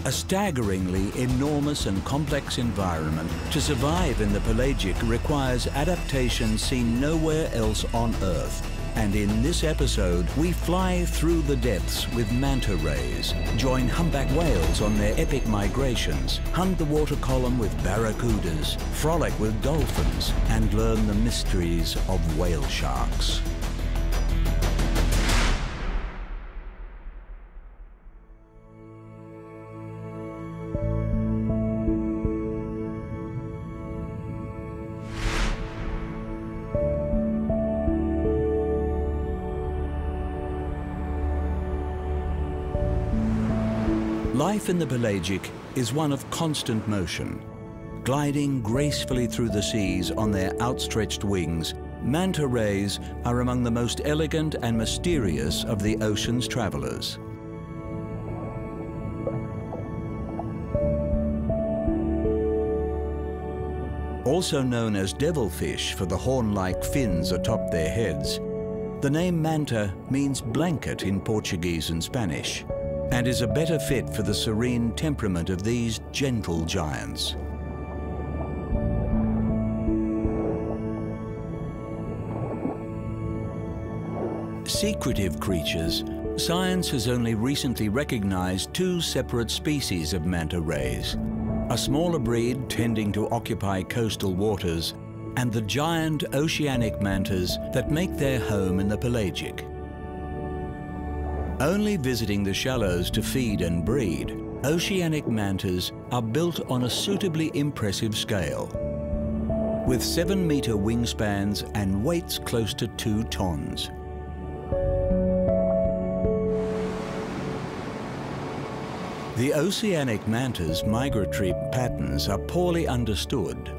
A staggeringly enormous and complex environment to survive in the pelagic requires adaptations seen nowhere else on Earth. And in this episode, we fly through the depths with manta rays, join humpback whales on their epic migrations, hunt the water column with barracudas, frolic with dolphins, and learn the mysteries of whale sharks. Life in the pelagic is one of constant motion. Gliding gracefully through the seas on their outstretched wings, manta rays are among the most elegant and mysterious of the ocean's travelers. Also known as devilfish for the horn-like fins atop their heads, the name manta means blanket in Portuguese and Spanish, and is a better fit for the serene temperament of these gentle giants. Secretive creatures, science has only recently recognized two separate species of manta rays, a smaller breed tending to occupy coastal waters, and the giant oceanic mantas that make their home in the pelagic. Only visiting the shallows to feed and breed, oceanic mantas are built on a suitably impressive scale, with 7-meter wingspans and weights close to 2 tons. The oceanic manta's migratory patterns are poorly understood,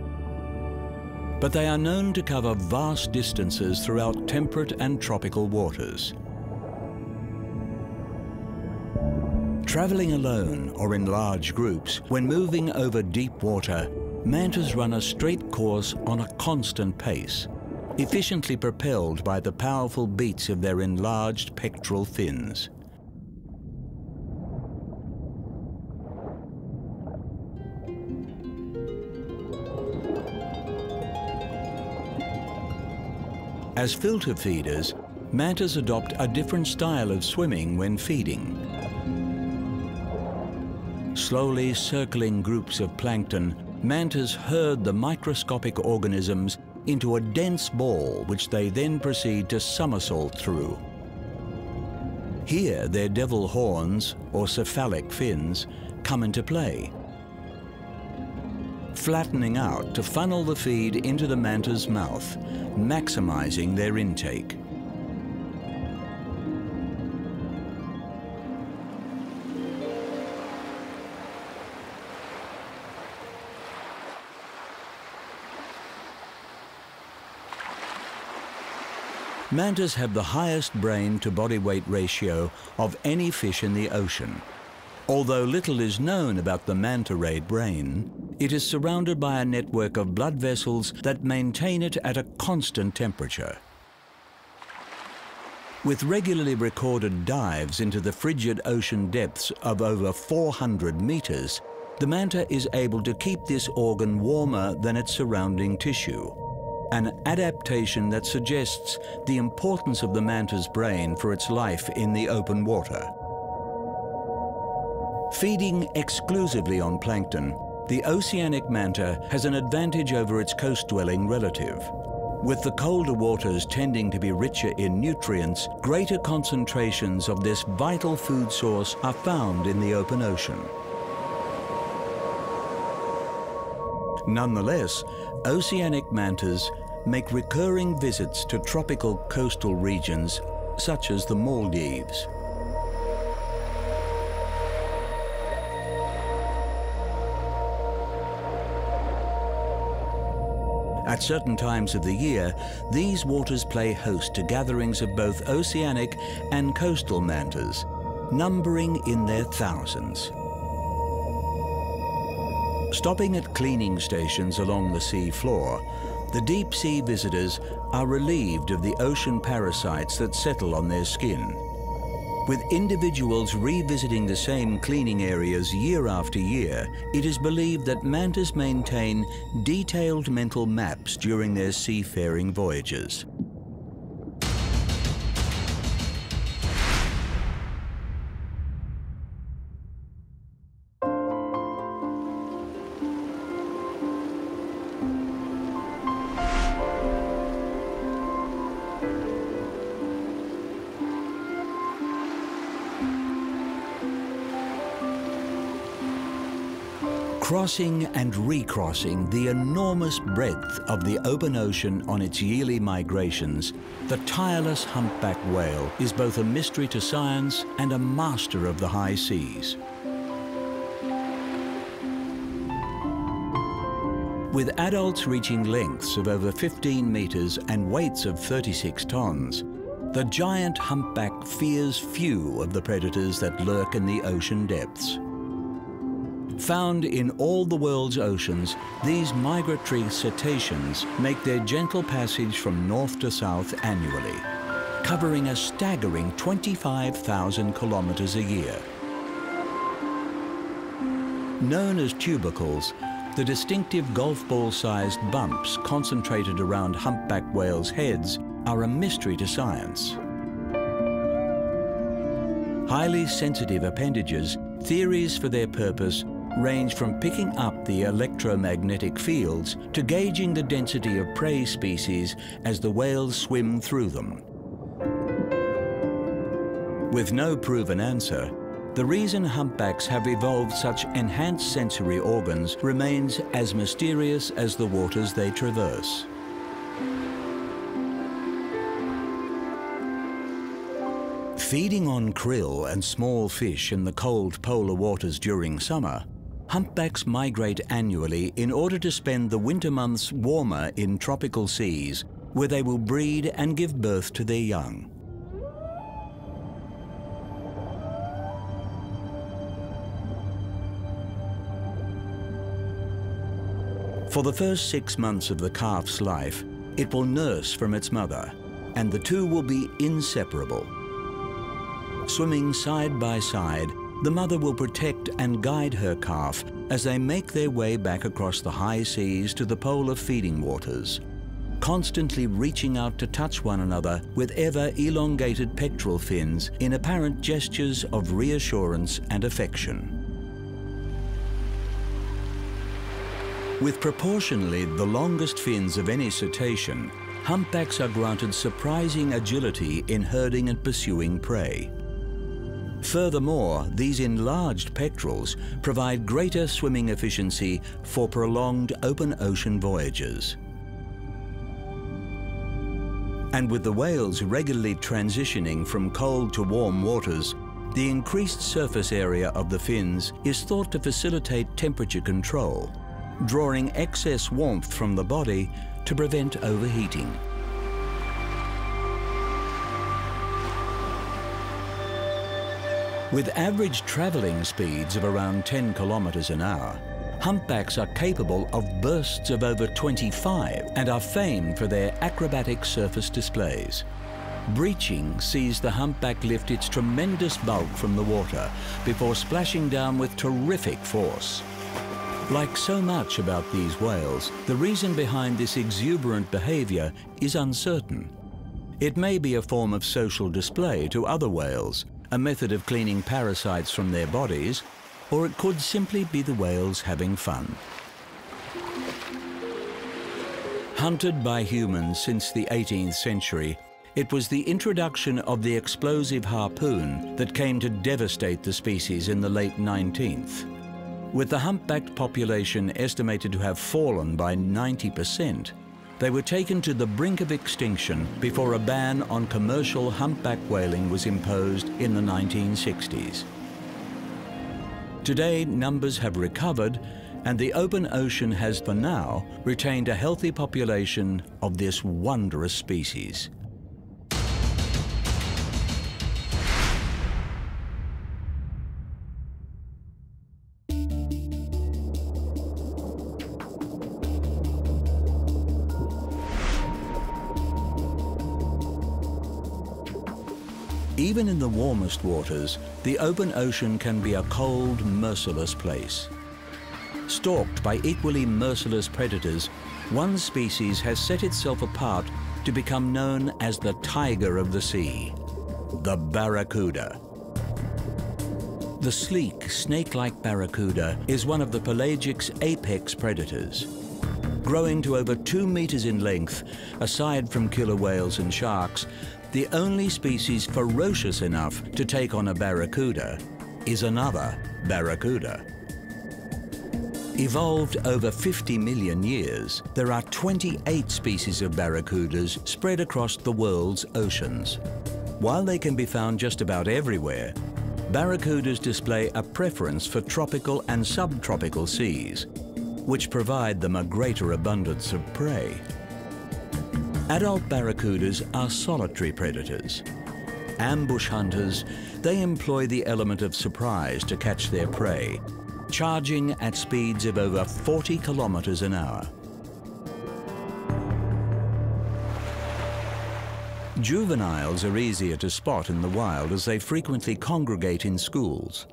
but they are known to cover vast distances throughout temperate and tropical waters. Traveling alone or in large groups, when moving over deep water, mantas run a straight course on a constant pace, efficiently propelled by the powerful beats of their enlarged pectoral fins. As filter feeders, mantas adopt a different style of swimming when feeding. Slowly circling groups of plankton, mantas herd the microscopic organisms into a dense ball which they then proceed to somersault through. Here their devil horns, or cephalic fins, come into play, flattening out to funnel the feed into the manta's mouth, maximizing their intake. Mantas have the highest brain to body weight ratio of any fish in the ocean. Although little is known about the manta ray brain, it is surrounded by a network of blood vessels that maintain it at a constant temperature. With regularly recorded dives into the frigid ocean depths of over 400 meters, the manta is able to keep this organ warmer than its surrounding tissue. an adaptation that suggests the importance of the manta's brain for its life in the open water. Feeding exclusively on plankton, the oceanic manta has an advantage over its coast-dwelling relative. With the colder waters tending to be richer in nutrients, greater concentrations of this vital food source are found in the open ocean. Nonetheless, oceanic mantas make recurring visits to tropical coastal regions such as the Maldives. At certain times of the year, these waters play host to gatherings of both oceanic and coastal mantas, numbering in their thousands. Stopping at cleaning stations along the sea floor, the deep-sea visitors are relieved of the ocean parasites that settle on their skin. With individuals revisiting the same cleaning areas year after year, it is believed that mantas maintain detailed mental maps during their seafaring voyages. Crossing and recrossing the enormous breadth of the open ocean on its yearly migrations, the tireless humpback whale is both a mystery to science and a master of the high seas. With adults reaching lengths of over 15 meters and weights of 36 tons, the giant humpback fears few of the predators that lurk in the ocean depths. Found in all the world's oceans, these migratory cetaceans make their gentle passage from north to south annually, covering a staggering 25,000 kilometers a year. Known as tubercles, the distinctive golf ball-sized bumps concentrated around humpback whales' heads are a mystery to science. Highly sensitive appendages, theories for their purpose range from picking up the electromagnetic fields to gauging the density of prey species as the whales swim through them. With no proven answer, the reason humpbacks have evolved such enhanced sensory organs remains as mysterious as the waters they traverse. Feeding on krill and small fish in the cold polar waters during summer, humpbacks migrate annually in order to spend the winter months warmer in tropical seas, where they will breed and give birth to their young. For the first 6 months of the calf's life, it will nurse from its mother, and the two will be inseparable. Swimming side by side, the mother will protect and guide her calf as they make their way back across the high seas to the polar feeding waters, constantly reaching out to touch one another with ever elongated pectoral fins in apparent gestures of reassurance and affection. With proportionally the longest fins of any cetacean, humpbacks are granted surprising agility in herding and pursuing prey. Furthermore, these enlarged pectorals provide greater swimming efficiency for prolonged open ocean voyages. And with the whales regularly transitioning from cold to warm waters, the increased surface area of the fins is thought to facilitate temperature control, drawing excess warmth from the body to prevent overheating. With average traveling speeds of around 10 kilometers an hour, humpbacks are capable of bursts of over 25 and are famed for their acrobatic surface displays. Breaching sees the humpback lift its tremendous bulk from the water before splashing down with terrific force. Like so much about these whales, the reason behind this exuberant behaviour is uncertain. It may be a form of social display to other whales, a method of cleaning parasites from their bodies, or it could simply be the whales having fun. Hunted by humans since the 18th century, it was the introduction of the explosive harpoon that came to devastate the species in the late 19th. With the humpbacked population estimated to have fallen by 90%, they were taken to the brink of extinction before a ban on commercial humpback whaling was imposed in the 1960s. Today, numbers have recovered, and the open ocean has, for now, retained a healthy population of this wondrous species. Even in the warmest waters, the open ocean can be a cold, merciless place. Stalked by equally merciless predators, one species has set itself apart to become known as the tiger of the sea, the barracuda. The sleek, snake-like barracuda is one of the pelagic's apex predators. Growing to over 2 meters in length, aside from killer whales and sharks, the only species ferocious enough to take on a barracuda is another barracuda. Evolved over 50 million years, there are 28 species of barracudas spread across the world's oceans. While they can be found just about everywhere, barracudas display a preference for tropical and subtropical seas, which provide them a greater abundance of prey. Adult barracudas are solitary predators. Ambush hunters, they employ the element of surprise to catch their prey, charging at speeds of over 40 kilometers an hour. Juveniles are easier to spot in the wild as they frequently congregate in schools.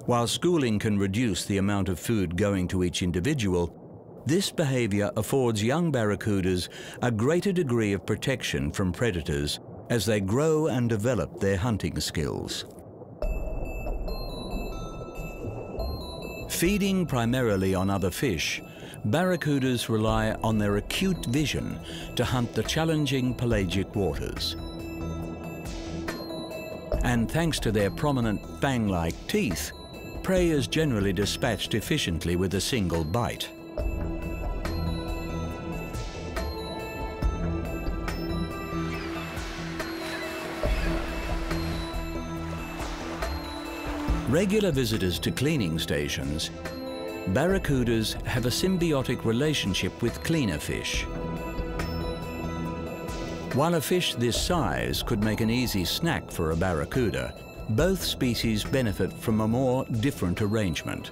While schooling can reduce the amount of food going to each individual, this behavior affords young barracudas a greater degree of protection from predators as they grow and develop their hunting skills. Feeding primarily on other fish, barracudas rely on their acute vision to hunt the challenging pelagic waters. And thanks to their prominent fang-like teeth, prey is generally dispatched efficiently with a single bite. Regular visitors to cleaning stations, barracudas have a symbiotic relationship with cleaner fish. While a fish this size could make an easy snack for a barracuda, both species benefit from a more different arrangement,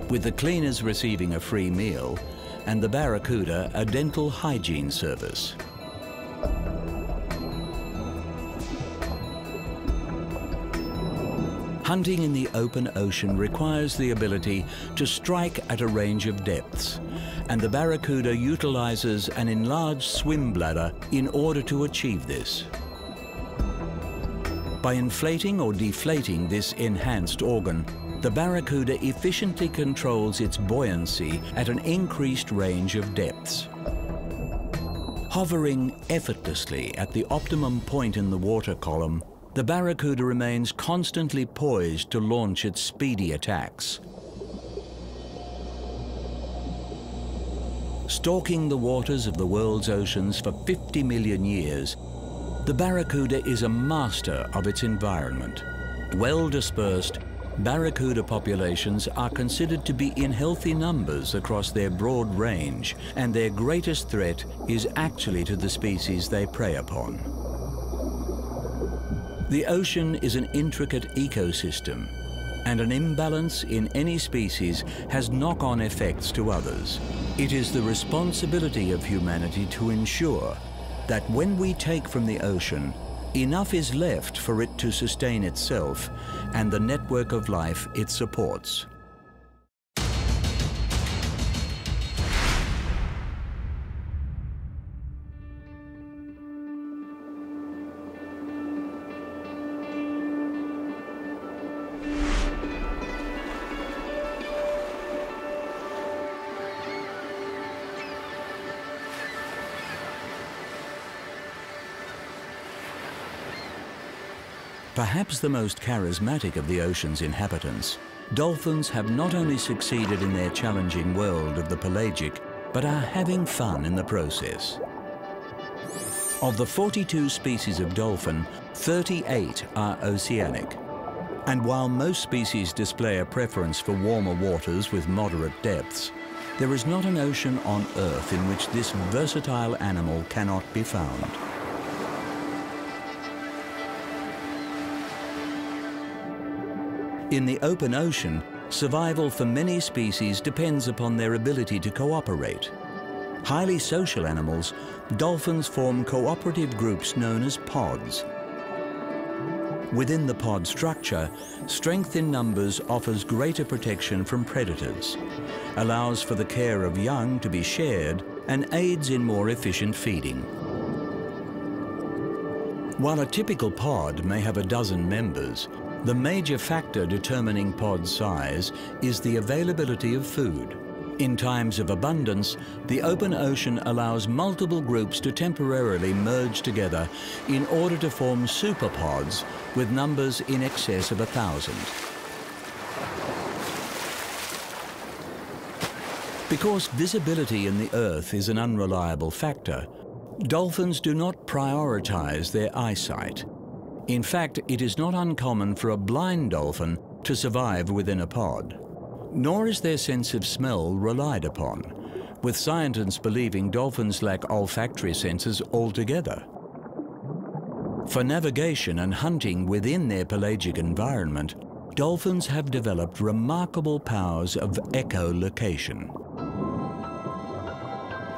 with the cleaners receiving a free meal and the barracuda a dental hygiene service. Hunting in the open ocean requires the ability to strike at a range of depths, and the barracuda utilizes an enlarged swim bladder in order to achieve this. By inflating or deflating this enhanced organ, the barracuda efficiently controls its buoyancy at an increased range of depths. Hovering effortlessly at the optimum point in the water column, the barracuda remains constantly poised to launch its speedy attacks. Stalking the waters of the world's oceans for 50 million years, the barracuda is a master of its environment. Well dispersed, barracuda populations are considered to be in healthy numbers across their broad range, and their greatest threat is actually to the species they prey upon. The ocean is an intricate ecosystem, and an imbalance in any species has knock-on effects to others. It is the responsibility of humanity to ensure that when we take from the ocean, enough is left for it to sustain itself and the network of life it supports. Perhaps the most charismatic of the ocean's inhabitants, dolphins have not only succeeded in their challenging world of the pelagic, but are having fun in the process. Of the 42 species of dolphin, 38 are oceanic. And while most species display a preference for warmer waters with moderate depths, there is not an ocean on Earth in which this versatile animal cannot be found. In the open ocean, survival for many species depends upon their ability to cooperate. Highly social animals, dolphins form cooperative groups known as pods. Within the pod structure, strength in numbers offers greater protection from predators, allows for the care of young to be shared, and aids in more efficient feeding. While a typical pod may have a dozen members, the major factor determining pod size is the availability of food. In times of abundance, the open ocean allows multiple groups to temporarily merge together in order to form superpods with numbers in excess of 1,000. Because visibility in the Earth is an unreliable factor, dolphins do not prioritize their eyesight. In fact, it is not uncommon for a blind dolphin to survive within a pod. Nor is their sense of smell relied upon, with scientists believing dolphins lack olfactory senses altogether. For navigation and hunting within their pelagic environment, dolphins have developed remarkable powers of echolocation.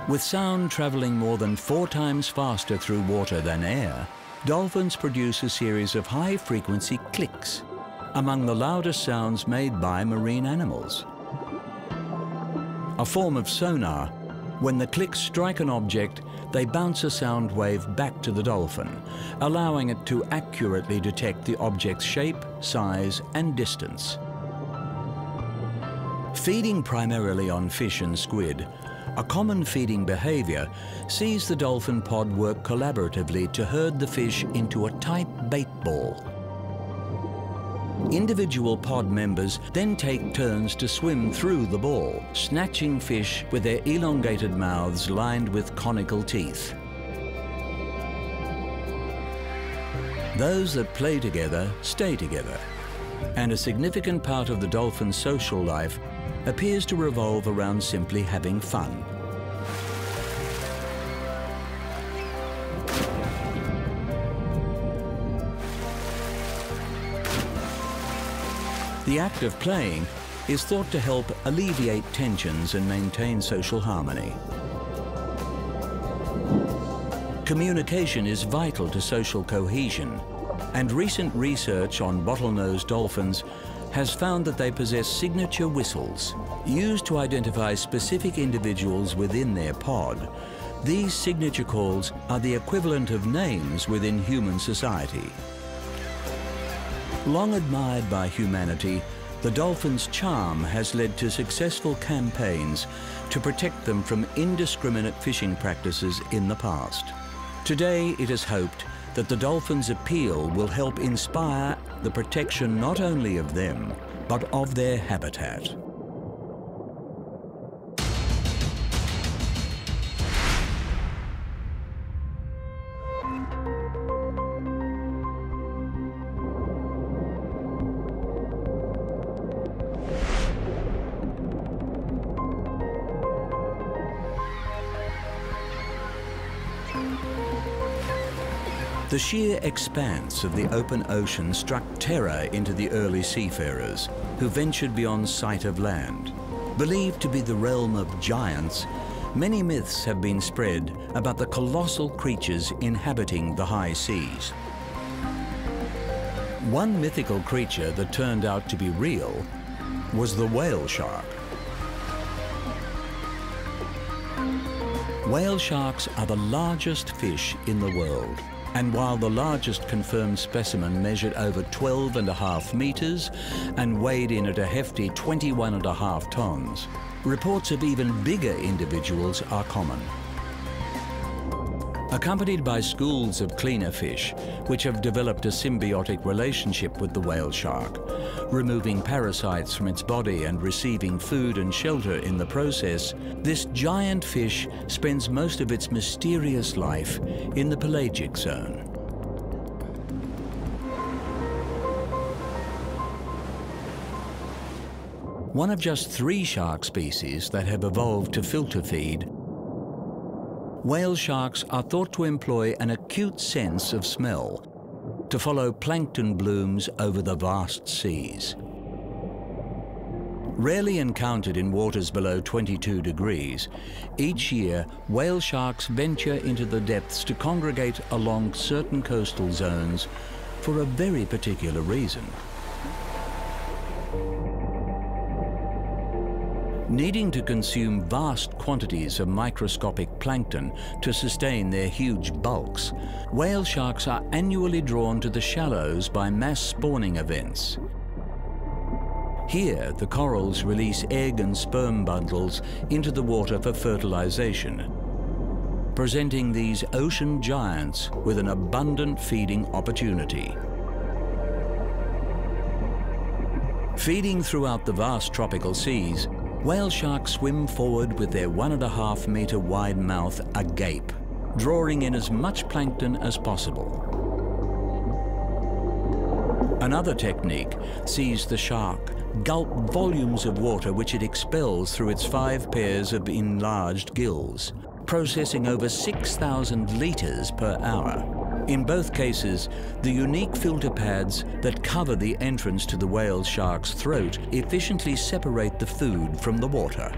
With sound traveling more than 4 times faster through water than air, dolphins produce a series of high-frequency clicks, among the loudest sounds made by marine animals. A form of sonar, when the clicks strike an object, they bounce a sound wave back to the dolphin, allowing it to accurately detect the object's shape, size, and distance. Feeding primarily on fish and squid, a common feeding behavior sees the dolphin pod work collaboratively to herd the fish into a tight bait ball. Individual pod members then take turns to swim through the ball, snatching fish with their elongated mouths lined with conical teeth. Those that play together stay together, and a significant part of the dolphin's social life appears to revolve around simply having fun. The act of playing is thought to help alleviate tensions and maintain social harmony. Communication is vital to social cohesion, and recent research on bottlenose dolphins has found that they possess signature whistles. Used to identify specific individuals within their pod, these signature calls are the equivalent of names within human society. Long admired by humanity, the dolphin's charm has led to successful campaigns to protect them from indiscriminate fishing practices in the past. Today, it is hoped that the dolphin's appeal will help inspire the protection not only of them, but of their habitat. The sheer expanse of the open ocean struck terror into the early seafarers, who ventured beyond sight of land. Believed to be the realm of giants, many myths have been spread about the colossal creatures inhabiting the high seas. One mythical creature that turned out to be real was the whale shark. Whale sharks are the largest fish in the world. And while the largest confirmed specimen measured over 12.5 meters and weighed in at a hefty 21.5 tons, reports of even bigger individuals are common. Accompanied by schools of cleaner fish, which have developed a symbiotic relationship with the whale shark, removing parasites from its body and receiving food and shelter in the process, this giant fish spends most of its mysterious life in the pelagic zone. One of just 3 shark species that have evolved to filter feed, whale sharks are thought to employ an acute sense of smell to follow plankton blooms over the vast seas. Rarely encountered in waters below 22 degrees, each year whale sharks venture into the depths to congregate along certain coastal zones for a very particular reason. Needing to consume vast quantities of microscopic plankton to sustain their huge bulks, whale sharks are annually drawn to the shallows by mass spawning events. Here, the corals release egg and sperm bundles into the water for fertilization, presenting these ocean giants with an abundant feeding opportunity. Feeding throughout the vast tropical seas, whale sharks swim forward with their 1.5 meter wide mouth agape, drawing in as much plankton as possible. Another technique sees the shark gulp volumes of water which it expels through its 5 pairs of enlarged gills, processing over 6,000 liters per hour. In both cases, the unique filter pads that cover the entrance to the whale shark's throat efficiently separate the food from the water.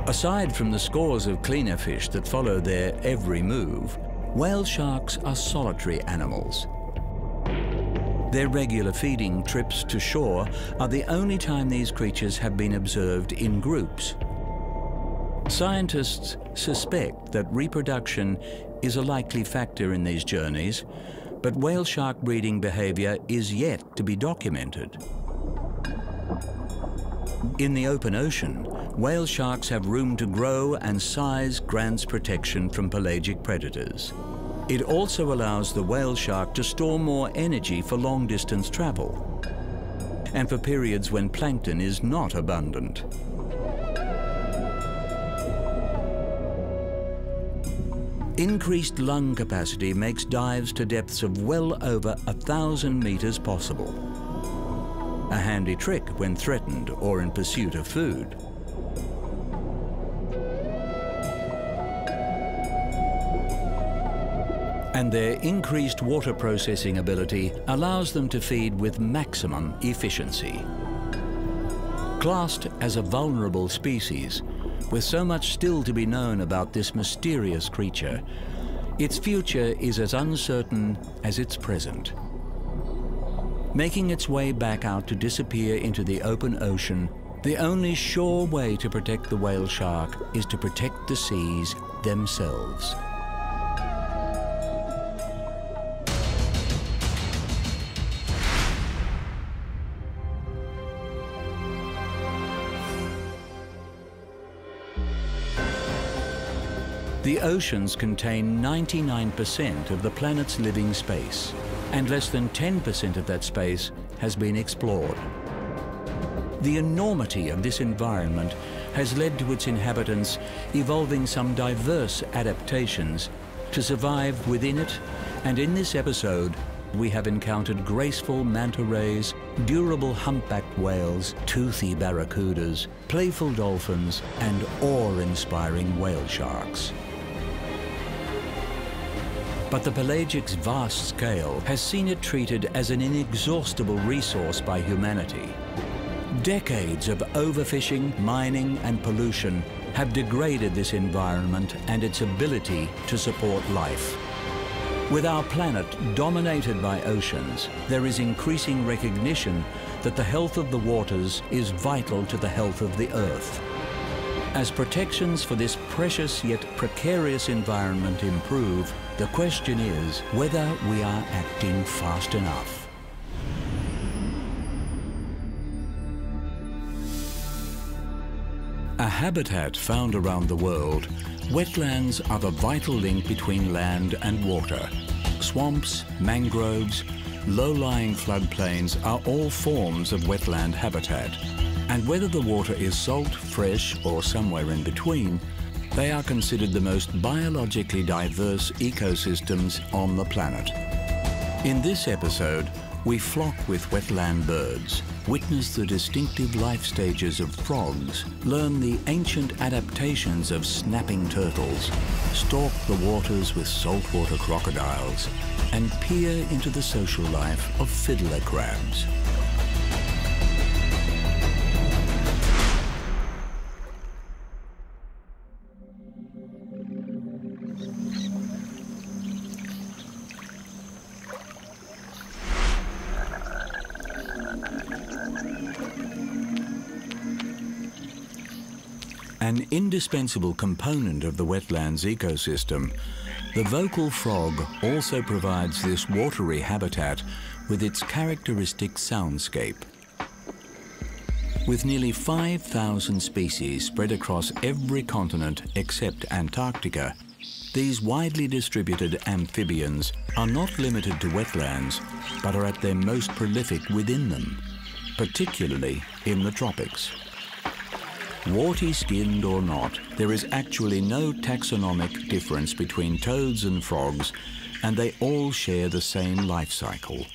Aside from the scores of cleaner fish that follow their every move, whale sharks are solitary animals. Their regular feeding trips to shore are the only time these creatures have been observed in groups. Scientists suspect that reproduction is a likely factor in these journeys, but whale shark breeding behavior is yet to be documented. In the open ocean, whale sharks have room to grow, and size grants protection from pelagic predators. It also allows the whale shark to store more energy for long-distance travel and for periods when plankton is not abundant. Increased lung capacity makes dives to depths of well over 1,000 meters possible. A handy trick when threatened or in pursuit of food. And their increased water processing ability allows them to feed with maximum efficiency. Classed as a vulnerable species, with so much still to be known about this mysterious creature, its future is as uncertain as its present. Making its way back out to disappear into the open ocean, the only sure way to protect the whale shark is to protect the seas themselves. The oceans contain 99% of the planet's living space, and less than 10% of that space has been explored. The enormity of this environment has led to its inhabitants evolving some diverse adaptations to survive within it, and in this episode, we have encountered graceful manta rays, durable humpbacked whales, toothy barracudas, playful dolphins, and awe-inspiring whale sharks. But the pelagic's vast scale has seen it treated as an inexhaustible resource by humanity. Decades of overfishing, mining, and pollution have degraded this environment and its ability to support life. With our planet dominated by oceans, there is increasing recognition that the health of the waters is vital to the health of the Earth. As protections for this precious yet precarious environment improve, the question is whether we are acting fast enough. A habitat found around the world, wetlands are the vital link between land and water. Swamps, mangroves, low-lying floodplains are all forms of wetland habitat. And whether the water is salt, fresh, or somewhere in between, they are considered the most biologically diverse ecosystems on the planet. In this episode, we flock with wetland birds, witness the distinctive life stages of frogs, learn the ancient adaptations of snapping turtles, stalk the waters with saltwater crocodiles, and peer into the social life of fiddler crabs. An indispensable component of the wetlands ecosystem, the vocal frog also provides this watery habitat with its characteristic soundscape. With nearly 5,000 species spread across every continent except Antarctica, these widely distributed amphibians are not limited to wetlands, but are at their most prolific within them, particularly in the tropics. Warty-skinned or not, there is actually no taxonomic difference between toads and frogs, and they all share the same life cycle.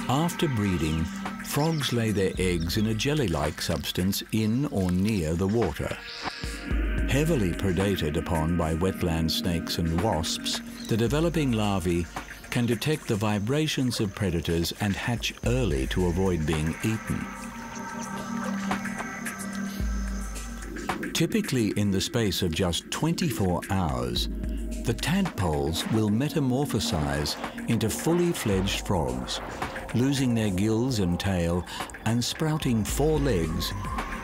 After breeding, frogs lay their eggs in a jelly-like substance in or near the water. Heavily predated upon by wetland snakes and wasps, the developing larvae can detect the vibrations of predators and hatch early to avoid being eaten. Typically in the space of just 24 hours, the tadpoles will metamorphosize into fully fledged frogs. Losing their gills and tail and sprouting 4 legs,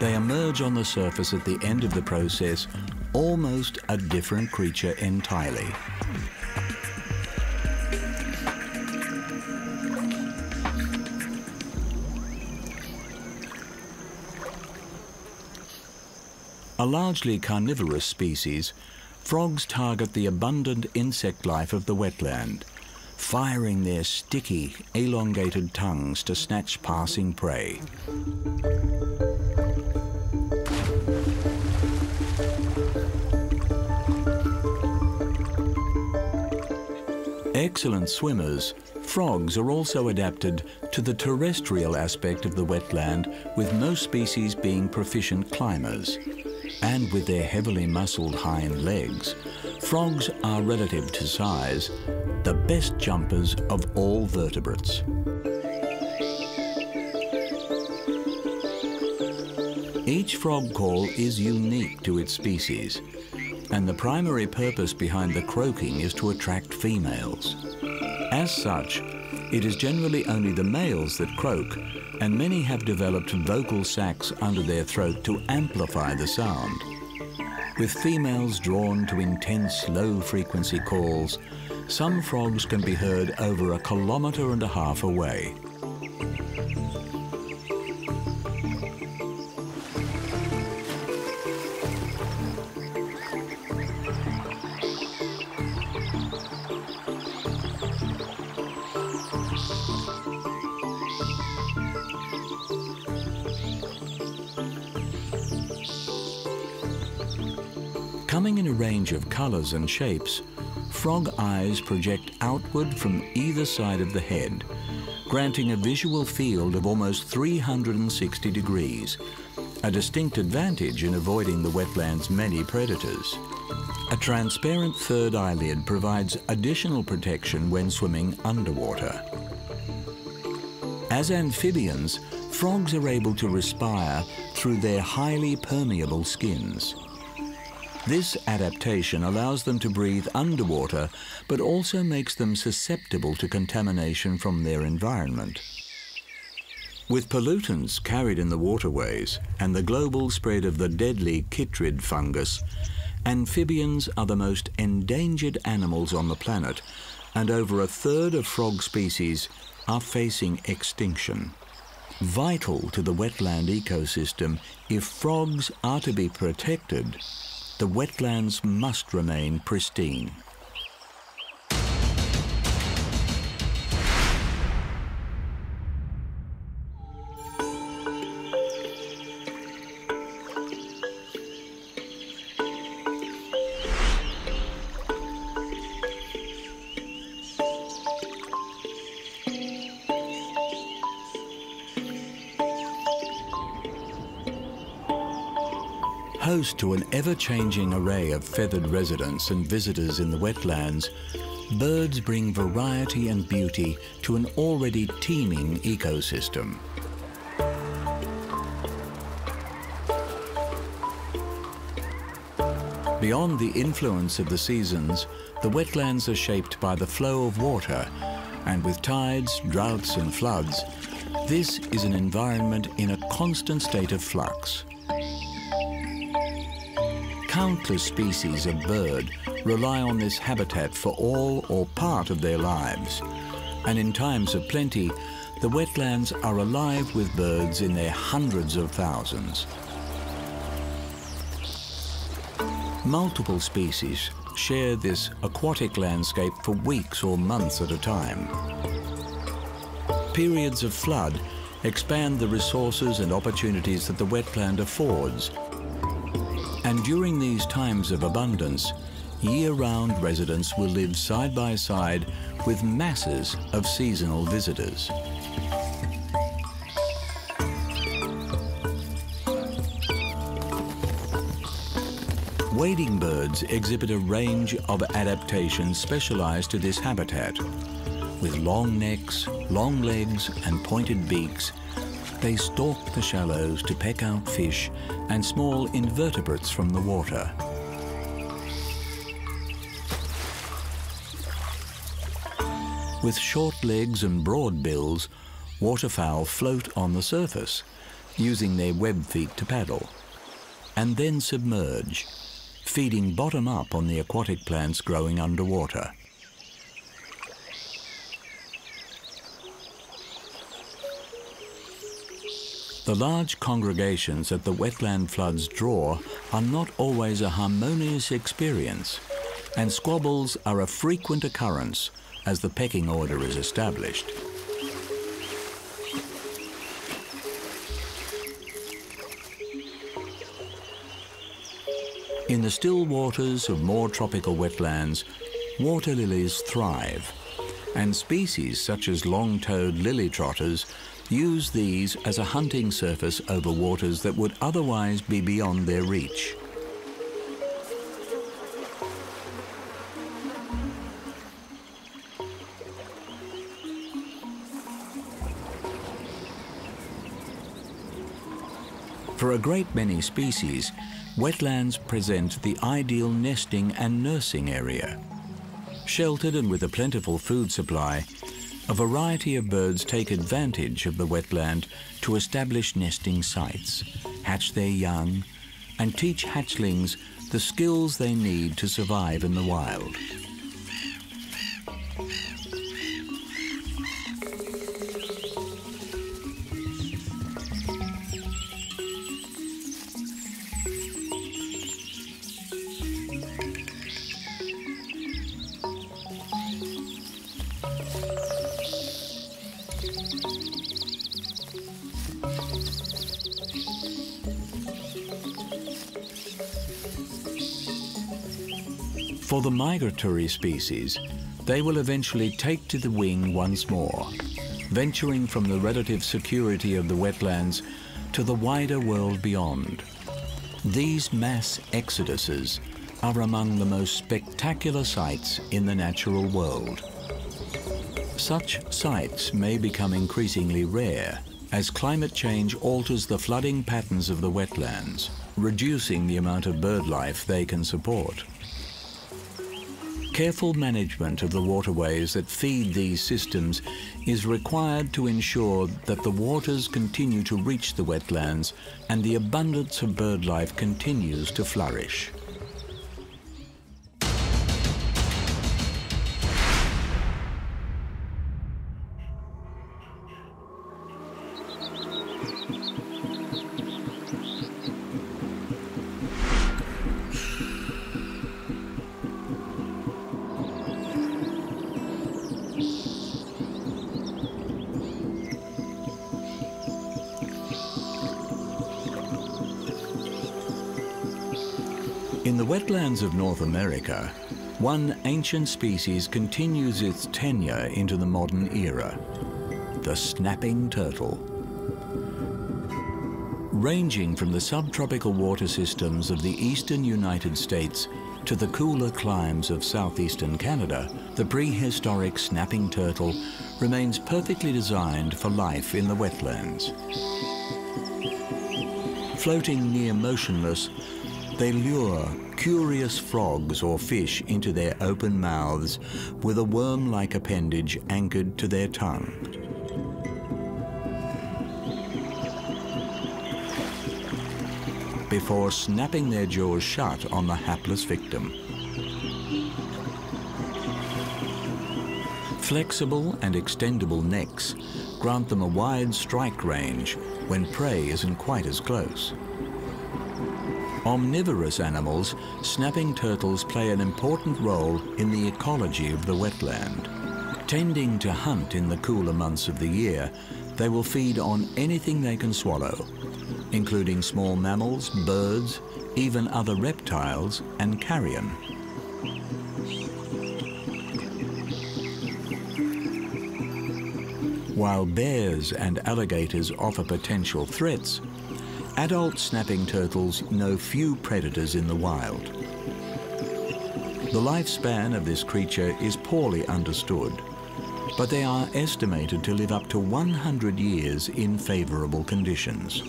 they emerge on the surface at the end of the process, almost a different creature entirely. A largely carnivorous species, frogs target the abundant insect life of the wetland, firing their sticky, elongated tongues to snatch passing prey. Excellent swimmers, frogs are also adapted to the terrestrial aspect of the wetland, with most species being proficient climbers. And with their heavily muscled hind legs, frogs are, relative to size, the best jumpers of all vertebrates. Each frog call is unique to its species, and the primary purpose behind the croaking is to attract females. As such, it is generally only the males that croak, and many have developed vocal sacs under their throat to amplify the sound. With females drawn to intense low-frequency calls, some frogs can be heard over 1.5 kilometers away. Coming in a range of colors and shapes, frog eyes project outward from either side of the head, granting a visual field of almost 360 degrees, a distinct advantage in avoiding the wetland's many predators. A transparent third eyelid provides additional protection when swimming underwater. As amphibians, frogs are able to respire through their highly permeable skins. This adaptation allows them to breathe underwater, but also makes them susceptible to contamination from their environment. With pollutants carried in the waterways and the global spread of the deadly chytrid fungus, amphibians are the most endangered animals on the planet, and over 1/3 of frog species are facing extinction. Vital to the wetland ecosystem, if frogs are to be protected, the wetlands must remain pristine. Host to an ever-changing array of feathered residents and visitors in the wetlands, birds bring variety and beauty to an already teeming ecosystem. Beyond the influence of the seasons, the wetlands are shaped by the flow of water, and with tides, droughts and floods, this is an environment in a constant state of flux. Countless species of bird rely on this habitat for all or part of their lives, and in times of plenty, the wetlands are alive with birds in their hundreds of thousands. Multiple species share this aquatic landscape for weeks or months at a time. Periods of flood expand the resources and opportunities that the wetland affords. And during these times of abundance, year-round residents will live side by side with masses of seasonal visitors. Wading birds exhibit a range of adaptations specialized to this habitat. With long necks, long legs and pointed beaks, they stalk the shallows to peck out fish and small invertebrates from the water. With short legs and broad bills, waterfowl float on the surface, using their web feet to paddle, and then submerge, feeding bottom up on the aquatic plants growing underwater. The large congregations that the wetland floods draw are not always a harmonious experience, and squabbles are a frequent occurrence as the pecking order is established. In the still waters of more tropical wetlands, water lilies thrive, and species such as long-toed lily trotters use these as a hunting surface over waters that would otherwise be beyond their reach. For a great many species, wetlands present the ideal nesting and nursing area. Sheltered and with a plentiful food supply, a variety of birds take advantage of the wetland to establish nesting sites, hatch their young, and teach hatchlings the skills they need to survive in the wild. For the migratory species, they will eventually take to the wing once more, venturing from the relative security of the wetlands to the wider world beyond. These mass exoduses are among the most spectacular sights in the natural world. Such sights may become increasingly rare as climate change alters the flooding patterns of the wetlands, reducing the amount of bird life they can support. Careful management of the waterways that feed these systems is required to ensure that the waters continue to reach the wetlands and the abundance of bird life continues to flourish. In the wetlands of North America, one ancient species continues its tenure into the modern era, the snapping turtle. Ranging from the subtropical water systems of the eastern United States to the cooler climes of southeastern Canada, the prehistoric snapping turtle remains perfectly designed for life in the wetlands. Floating near motionless, they lure curious frogs or fish into their open mouths with a worm-like appendage anchored to their tongue. Before snapping their jaws shut on the hapless victim. Flexible and extendable necks grant them a wide strike range when prey isn't quite as close. Omnivorous animals, snapping turtles play an important role in the ecology of the wetland. Tending to hunt in the cooler months of the year, they will feed on anything they can swallow, including small mammals, birds, even other reptiles and carrion. While bears and alligators offer potential threats, adult snapping turtles know few predators in the wild. The lifespan of this creature is poorly understood, but they are estimated to live up to 100 years in favorable conditions.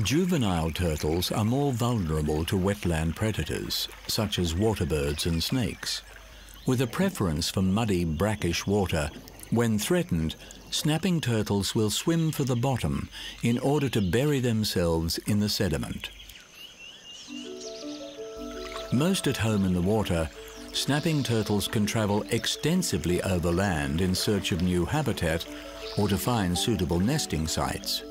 Juvenile turtles are more vulnerable to wetland predators, such as waterbirds and snakes. With a preference for muddy, brackish water, when threatened, snapping turtles will swim for the bottom in order to bury themselves in the sediment. Most at home in the water, snapping turtles can travel extensively over land in search of new habitat or to find suitable nesting sites.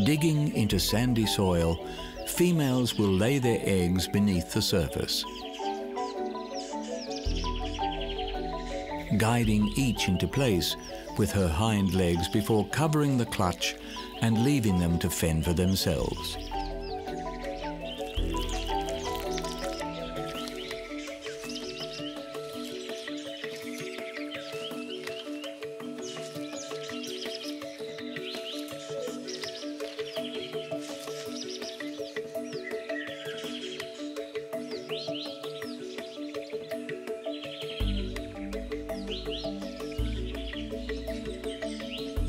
Digging into sandy soil, females will lay their eggs beneath the surface, guiding each into place with her hind legs before covering the clutch and leaving them to fend for themselves.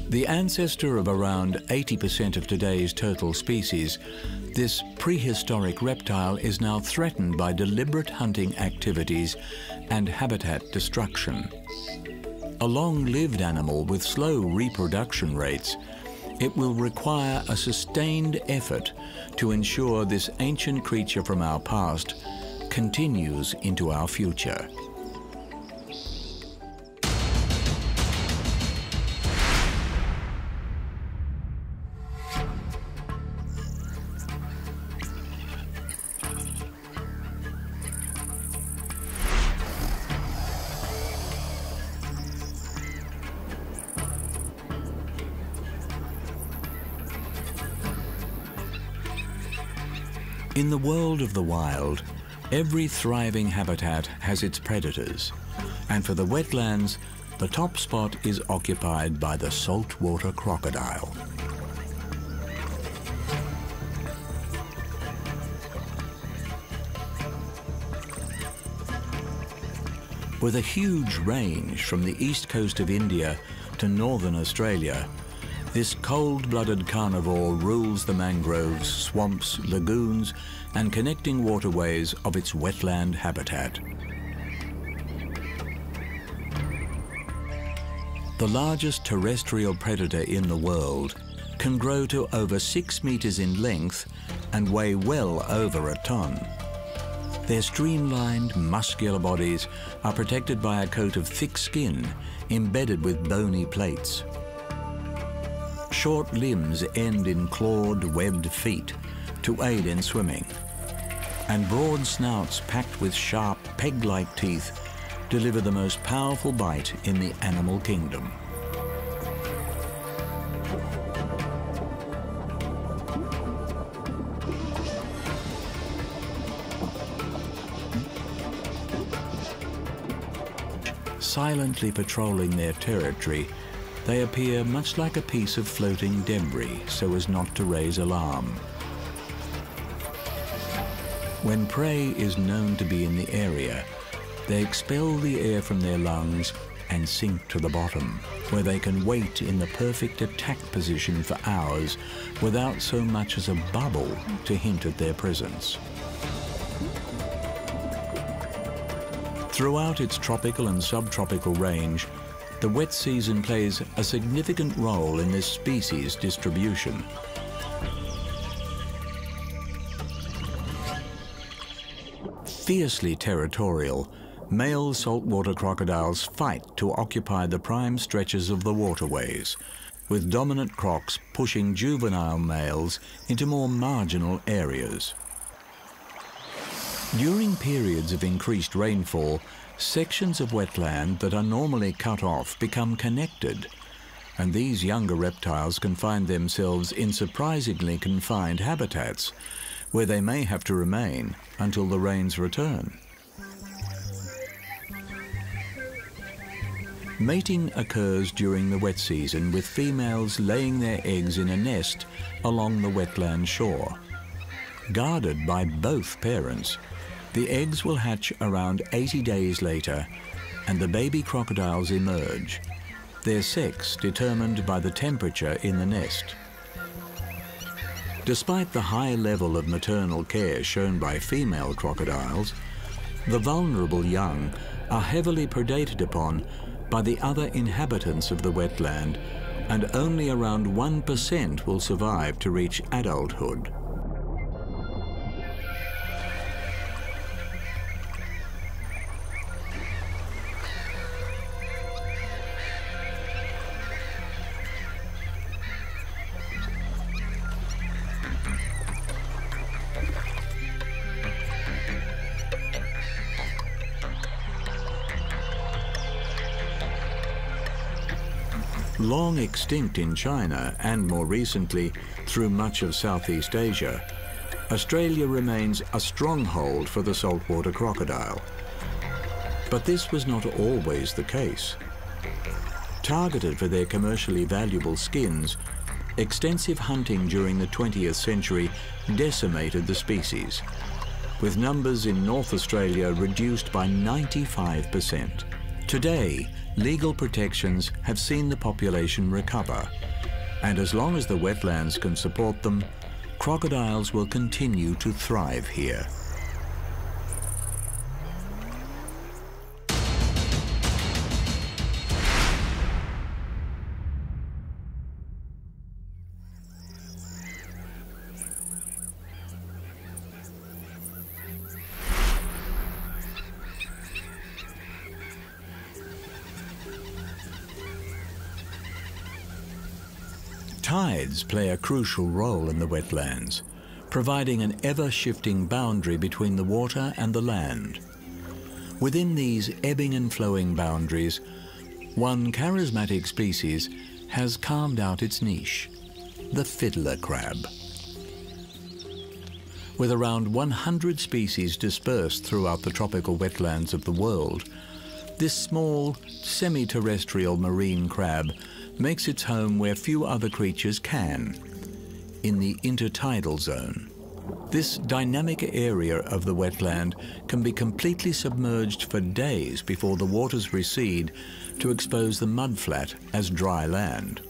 The ancestor of around 80% of today's turtle species, this prehistoric reptile is now threatened by deliberate hunting activities and habitat destruction. A long-lived animal with slow reproduction rates, it will require a sustained effort to ensure this ancient creature from our past continues into our future. In the world of the wild, every thriving habitat has its predators, and for the wetlands, the top spot is occupied by the saltwater crocodile. With a huge range from the east coast of India to northern Australia, this cold-blooded carnivore rules the mangroves, swamps, lagoons, and connecting waterways of its wetland habitat. The largest terrestrial predator in the world, can grow to over 6 meters in length and weigh well over a ton. Their streamlined, muscular bodies are protected by a coat of thick skin embedded with bony plates. Short limbs end in clawed, webbed feet to aid in swimming, and broad snouts packed with sharp, peg-like teeth deliver the most powerful bite in the animal kingdom. Silently patrolling their territory, they appear much like a piece of floating debris so as not to raise alarm. When prey is known to be in the area, they expel the air from their lungs and sink to the bottom, where they can wait in the perfect attack position for hours without so much as a bubble to hint at their presence. Throughout its tropical and subtropical range, the wet season plays a significant role in this species distribution. Fiercely territorial, male saltwater crocodiles fight to occupy the prime stretches of the waterways, with dominant crocs pushing juvenile males into more marginal areas. During periods of increased rainfall, sections of wetland that are normally cut off become connected, and these younger reptiles can find themselves in surprisingly confined habitats, where they may have to remain until the rains return. Mating occurs during the wet season, with females laying their eggs in a nest along the wetland shore. Guarded by both parents, the eggs will hatch around 80 days later, and the baby crocodiles emerge, their sex determined by the temperature in the nest. Despite the high level of maternal care shown by female crocodiles, the vulnerable young are heavily predated upon by the other inhabitants of the wetland, and only around 1% will survive to reach adulthood. Long extinct in China and more recently through much of Southeast Asia, Australia remains a stronghold for the saltwater crocodile. But this was not always the case. Targeted for their commercially valuable skins, extensive hunting during the 20th century decimated the species, with numbers in North Australia reduced by 95%. Today, legal protections have seen the population recover, and as long as the wetlands can support them, crocodiles will continue to thrive here. Tides play a crucial role in the wetlands, providing an ever-shifting boundary between the water and the land. Within these ebbing and flowing boundaries, one charismatic species has carved out its niche, the fiddler crab. With around 100 species dispersed throughout the tropical wetlands of the world, this small, semi-terrestrial marine crab makes its home where few other creatures can, in the intertidal zone. This dynamic area of the wetland can be completely submerged for days before the waters recede to expose the mudflat as dry land.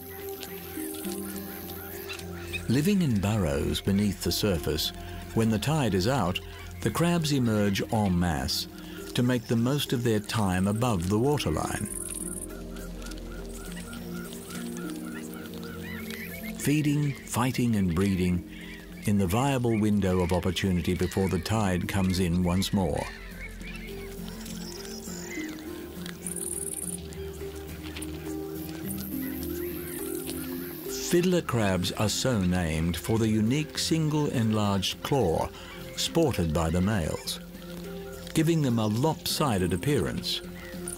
Living in burrows beneath the surface, when the tide is out, the crabs emerge en masse to make the most of their time above the waterline. feeding, fighting and breeding in the viable window of opportunity before the tide comes in once more. Fiddler crabs are so named for the unique single enlarged claw sported by the males, giving them a lopsided appearance.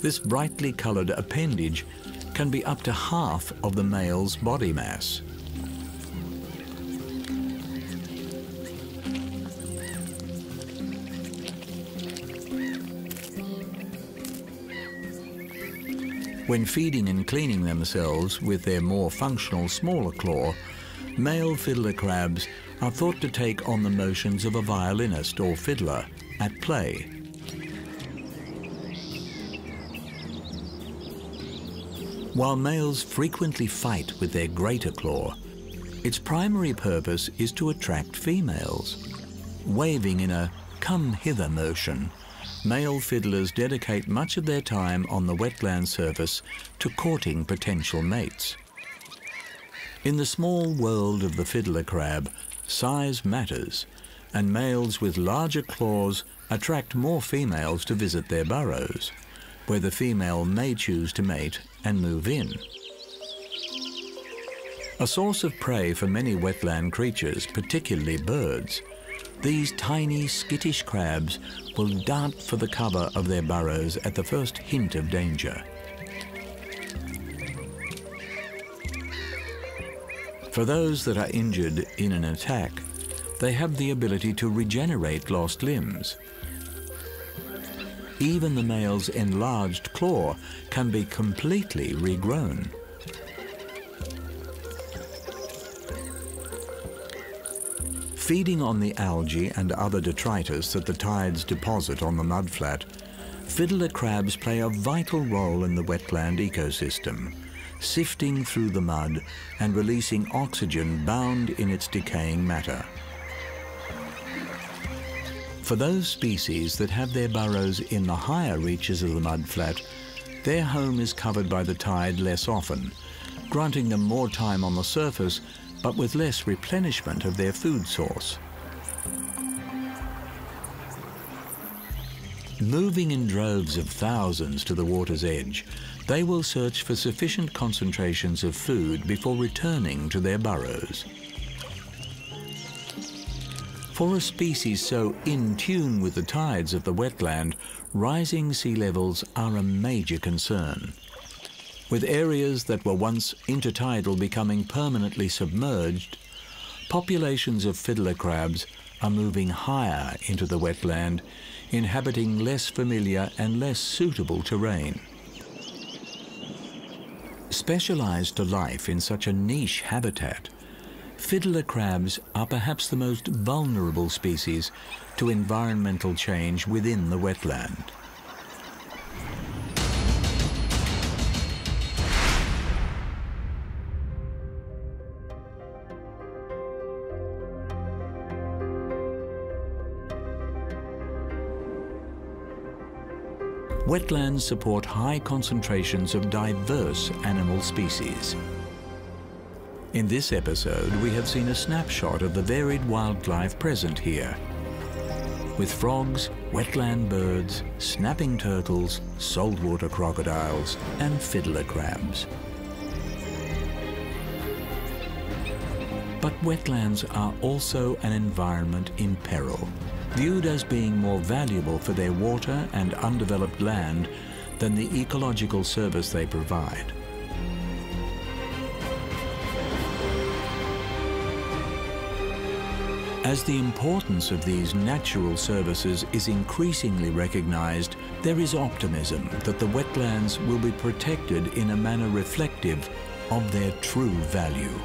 This brightly coloured appendage can be up to half of the male's body mass. When feeding and cleaning themselves with their more functional smaller claw, male fiddler crabs are thought to take on the motions of a violinist or fiddler at play. While males frequently fight with their greater claw, its primary purpose is to attract females. Waving in a come hither motion, male fiddlers dedicate much of their time on the wetland surface to courting potential mates. In the small world of the fiddler crab, size matters, and males with larger claws attract more females to visit their burrows, where the female may choose to mate and move in. A source of prey for many wetland creatures, particularly birds, these tiny, skittish crabs will dart for the cover of their burrows at the first hint of danger. For those that are injured in an attack, they have the ability to regenerate lost limbs. Even the male's enlarged claw can be completely regrown. Feeding on the algae and other detritus that the tides deposit on the mudflat, fiddler crabs play a vital role in the wetland ecosystem, sifting through the mud and releasing oxygen bound in its decaying matter. For those species that have their burrows in the higher reaches of the mudflat, their home is covered by the tide less often, granting them more time on the surface but with less replenishment of their food source. Moving in droves of thousands to the water's edge, they will search for sufficient concentrations of food before returning to their burrows. For a species so in tune with the tides of the wetland, rising sea levels are a major concern. With areas that were once intertidal becoming permanently submerged, populations of fiddler crabs are moving higher into the wetland, inhabiting less familiar and less suitable terrain. Specialized to life in such a niche habitat, fiddler crabs are perhaps the most vulnerable species to environmental change within the wetland. Wetlands support high concentrations of diverse animal species. In this episode, we have seen a snapshot of the varied wildlife present here, with frogs, wetland birds, snapping turtles, saltwater crocodiles, and fiddler crabs. But wetlands are also an environment in peril, viewed as being more valuable for their water and undeveloped land than the ecological service they provide. As the importance of these natural services is increasingly recognized, there is optimism that the wetlands will be protected in a manner reflective of their true value.